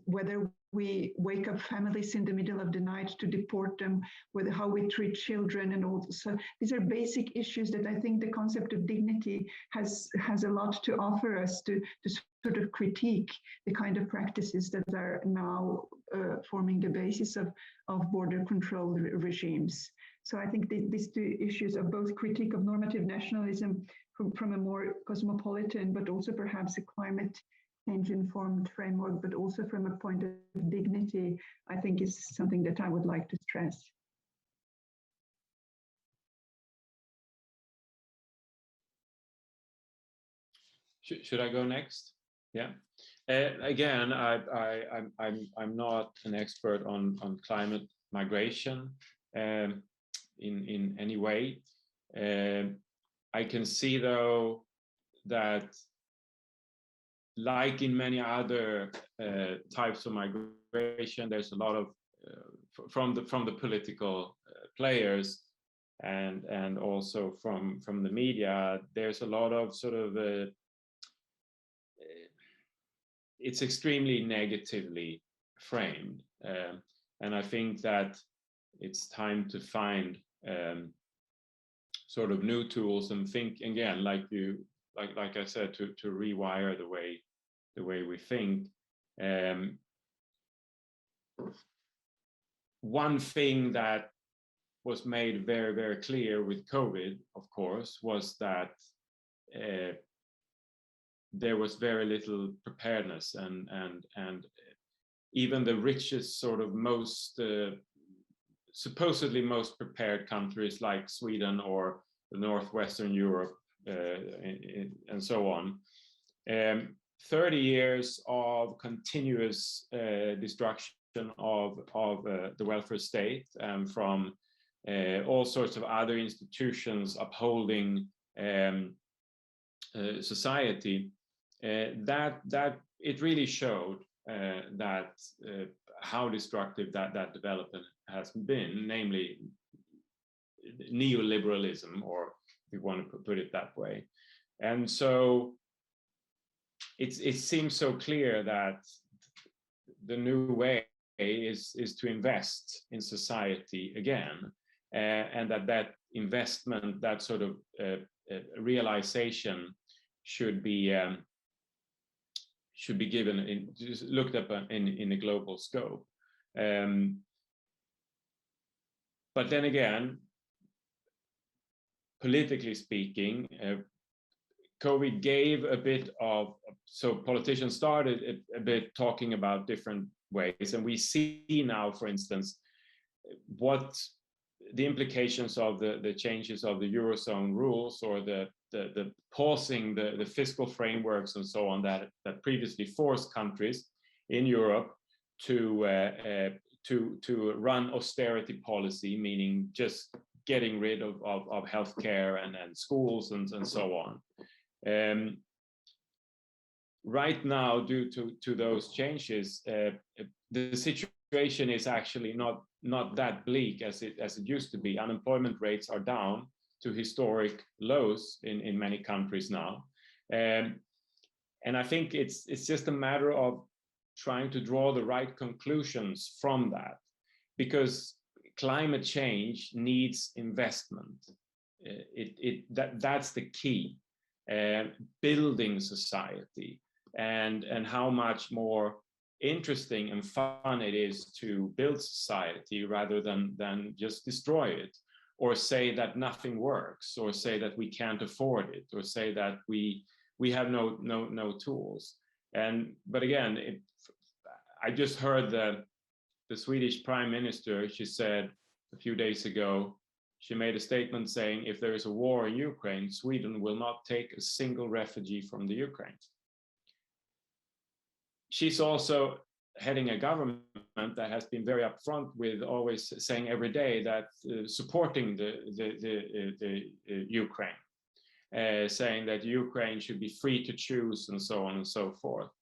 Whether we wake up families in the middle of the night to deport them, whether how we treat children, and also these are basic issues that I think the concept of dignity has a lot to offer us to sort of critique the kind of practices that are now forming the basis of border control regimes. So I think these two issues of both critique of normative nationalism from a more cosmopolitan, but also perhaps a climate change-informed framework, but also from a point of dignity, I think is something that I would like to stress. Should I go next? Yeah. Again, I'm not an expert on climate migration in any way. I can see though that, like in many other types of migration, there's a lot of from the political players and also from the media. There's a lot of sort of it's extremely negatively framed, and I think that it's time to find sort of new tools and think again, like I said, to rewire the way we think. One thing that was made very, very clear with COVID, of course, was that there was very little preparedness, and even the richest, sort of most supposedly most prepared countries like Sweden or Northwestern Europe and so on, 30 years of continuous destruction of the welfare state, from all sorts of other institutions upholding society, that it really showed that how destructive that development has been, namely neoliberalism, or if you want to put it that way. And so it seems so clear that the new way is to invest in society again, and that investment, that sort of realization should be given looked up in a global scope. But then again, politically speaking, COVID gave a bit of, so politicians started a bit talking about different ways, and we see now, for instance, what the implications of the changes of the Eurozone rules, or the pausing the fiscal frameworks and so on that previously forced countries in Europe to run austerity policy, meaning just getting rid of healthcare and schools and so on. Right now, due to those changes, the situation is actually not that bleak as it used to be. Unemployment rates are down to historic lows in many countries now, and I think it's just a matter of trying to draw the right conclusions from that, because climate change needs investment. That's the key. Building society, and how much more interesting and fun it is to build society rather than just destroy it, or say that nothing works, or say that we can't afford it, or say that we have no tools. But again, I just heard the Swedish Prime Minister. She said a few days ago, she made a statement saying, if there is a war in Ukraine, Sweden will not take a single refugee from the Ukraine. She's also heading a government that has been very upfront with always saying every day that supporting the Ukraine, saying that Ukraine should be free to choose and so on and so forth.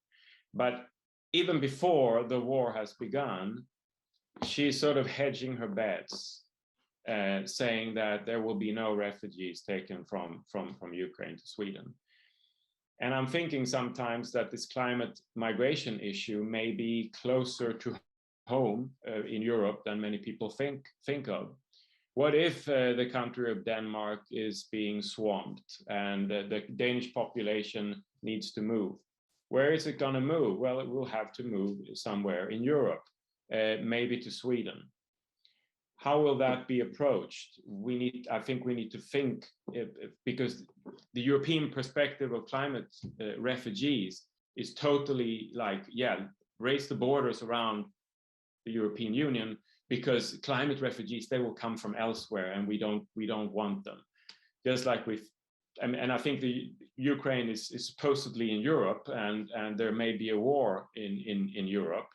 But even before the war has begun, she's sort of hedging her bets, saying that there will be no refugees taken from Ukraine to Sweden. And I'm thinking sometimes that this climate migration issue may be closer to home in Europe than many people think of. What if the country of Denmark is being swamped and the Danish population needs to move? Where is it going to move? Well, it will have to move somewhere in Europe, maybe to Sweden. How will that be approached? I think we need to think, because the European perspective of climate refugees is totally like, raise the borders around the European Union, because climate refugees, they will come from elsewhere, and we don't want them. Just like and I think the Ukraine is supposedly in Europe, and there may be a war in Europe,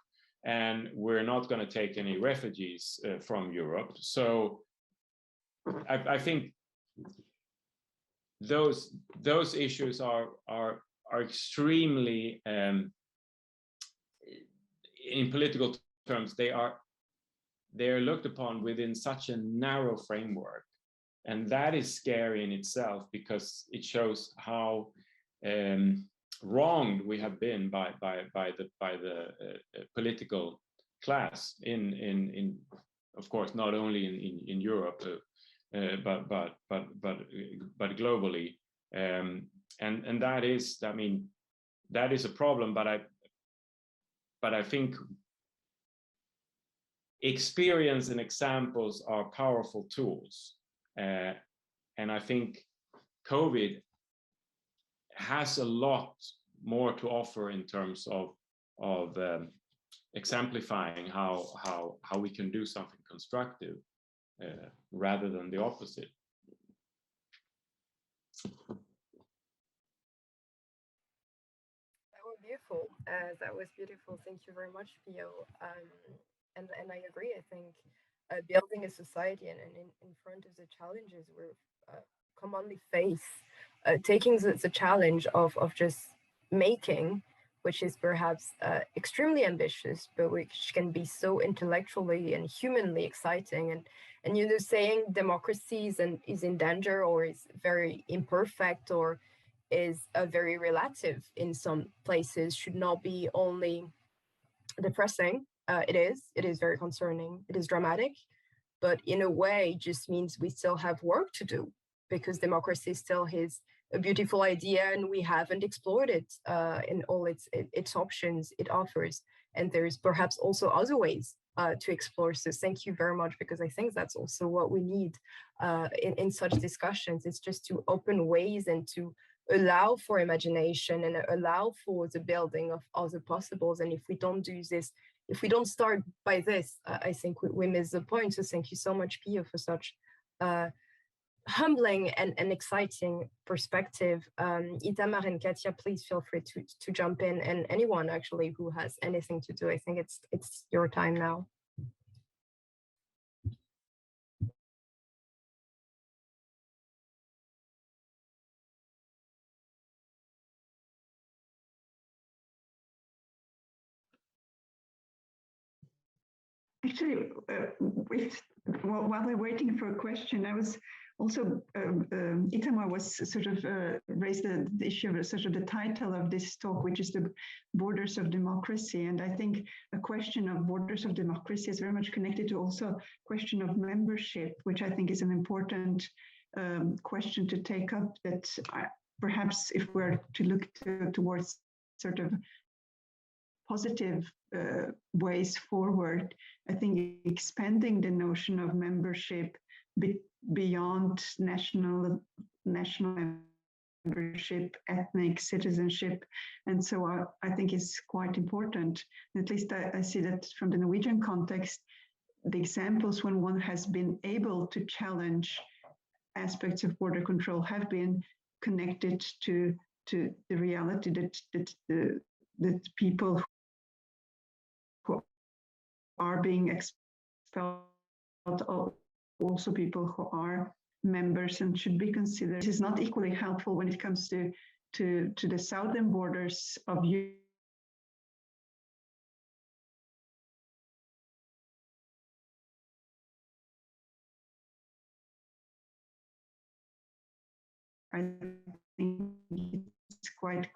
and we're not going to take any refugees from Europe. So I think those issues are extremely, in political terms, they're looked upon within such a narrow framework, and that is scary in itself, because it shows how wronged we have been by the political class in of course not only in Europe but globally, and that is, I mean, that is a problem. But I think experience and examples are powerful tools, and I think COVID has a lot more to offer in terms of exemplifying how we can do something constructive rather than the opposite. That was beautiful. Thank you very much, Peo. And I agree. I think building a society and in front of the challenges we're commonly face taking the challenge of just making, which is perhaps extremely ambitious, but which can be so intellectually and humanly exciting. And you know, saying democracy is in danger, or is very imperfect, or is very relative in some places, should not be only depressing. It is very concerning. It is dramatic, but in a way, just means we still have work to do, because democracy still is a beautiful idea, and we haven't explored it in all its options it offers. And there's perhaps also other ways to explore. So thank you very much, because I think that's also what we need in such discussions. It's just to open ways and to allow for imagination and allow for the building of other possibles. And if we don't do this, if we don't start by this, I think we miss the point. So thank you so much, Peo, for such humbling and exciting perspective. Itamar and Katja, please feel free to jump in, and anyone actually who has anything to do. I think it's your time now. Actually, while we're waiting for a question, I was also, Itamar was sort of raised the issue of sort of the title of this talk, which is the borders of democracy. And I think a question of borders of democracy is very much connected to also a question of membership, which I think is an important question to take up, that perhaps if we're to look towards sort of positive ways forward, I think expanding the notion of membership beyond national membership, ethnic citizenship, and so on, I think is quite important. At least I see that from the Norwegian context, the examples when one has been able to challenge aspects of border control have been connected to the reality that people who are being expelled, also people who are members and should be considered. This is not equally helpful when it comes to the southern borders of Europe. I think it's quite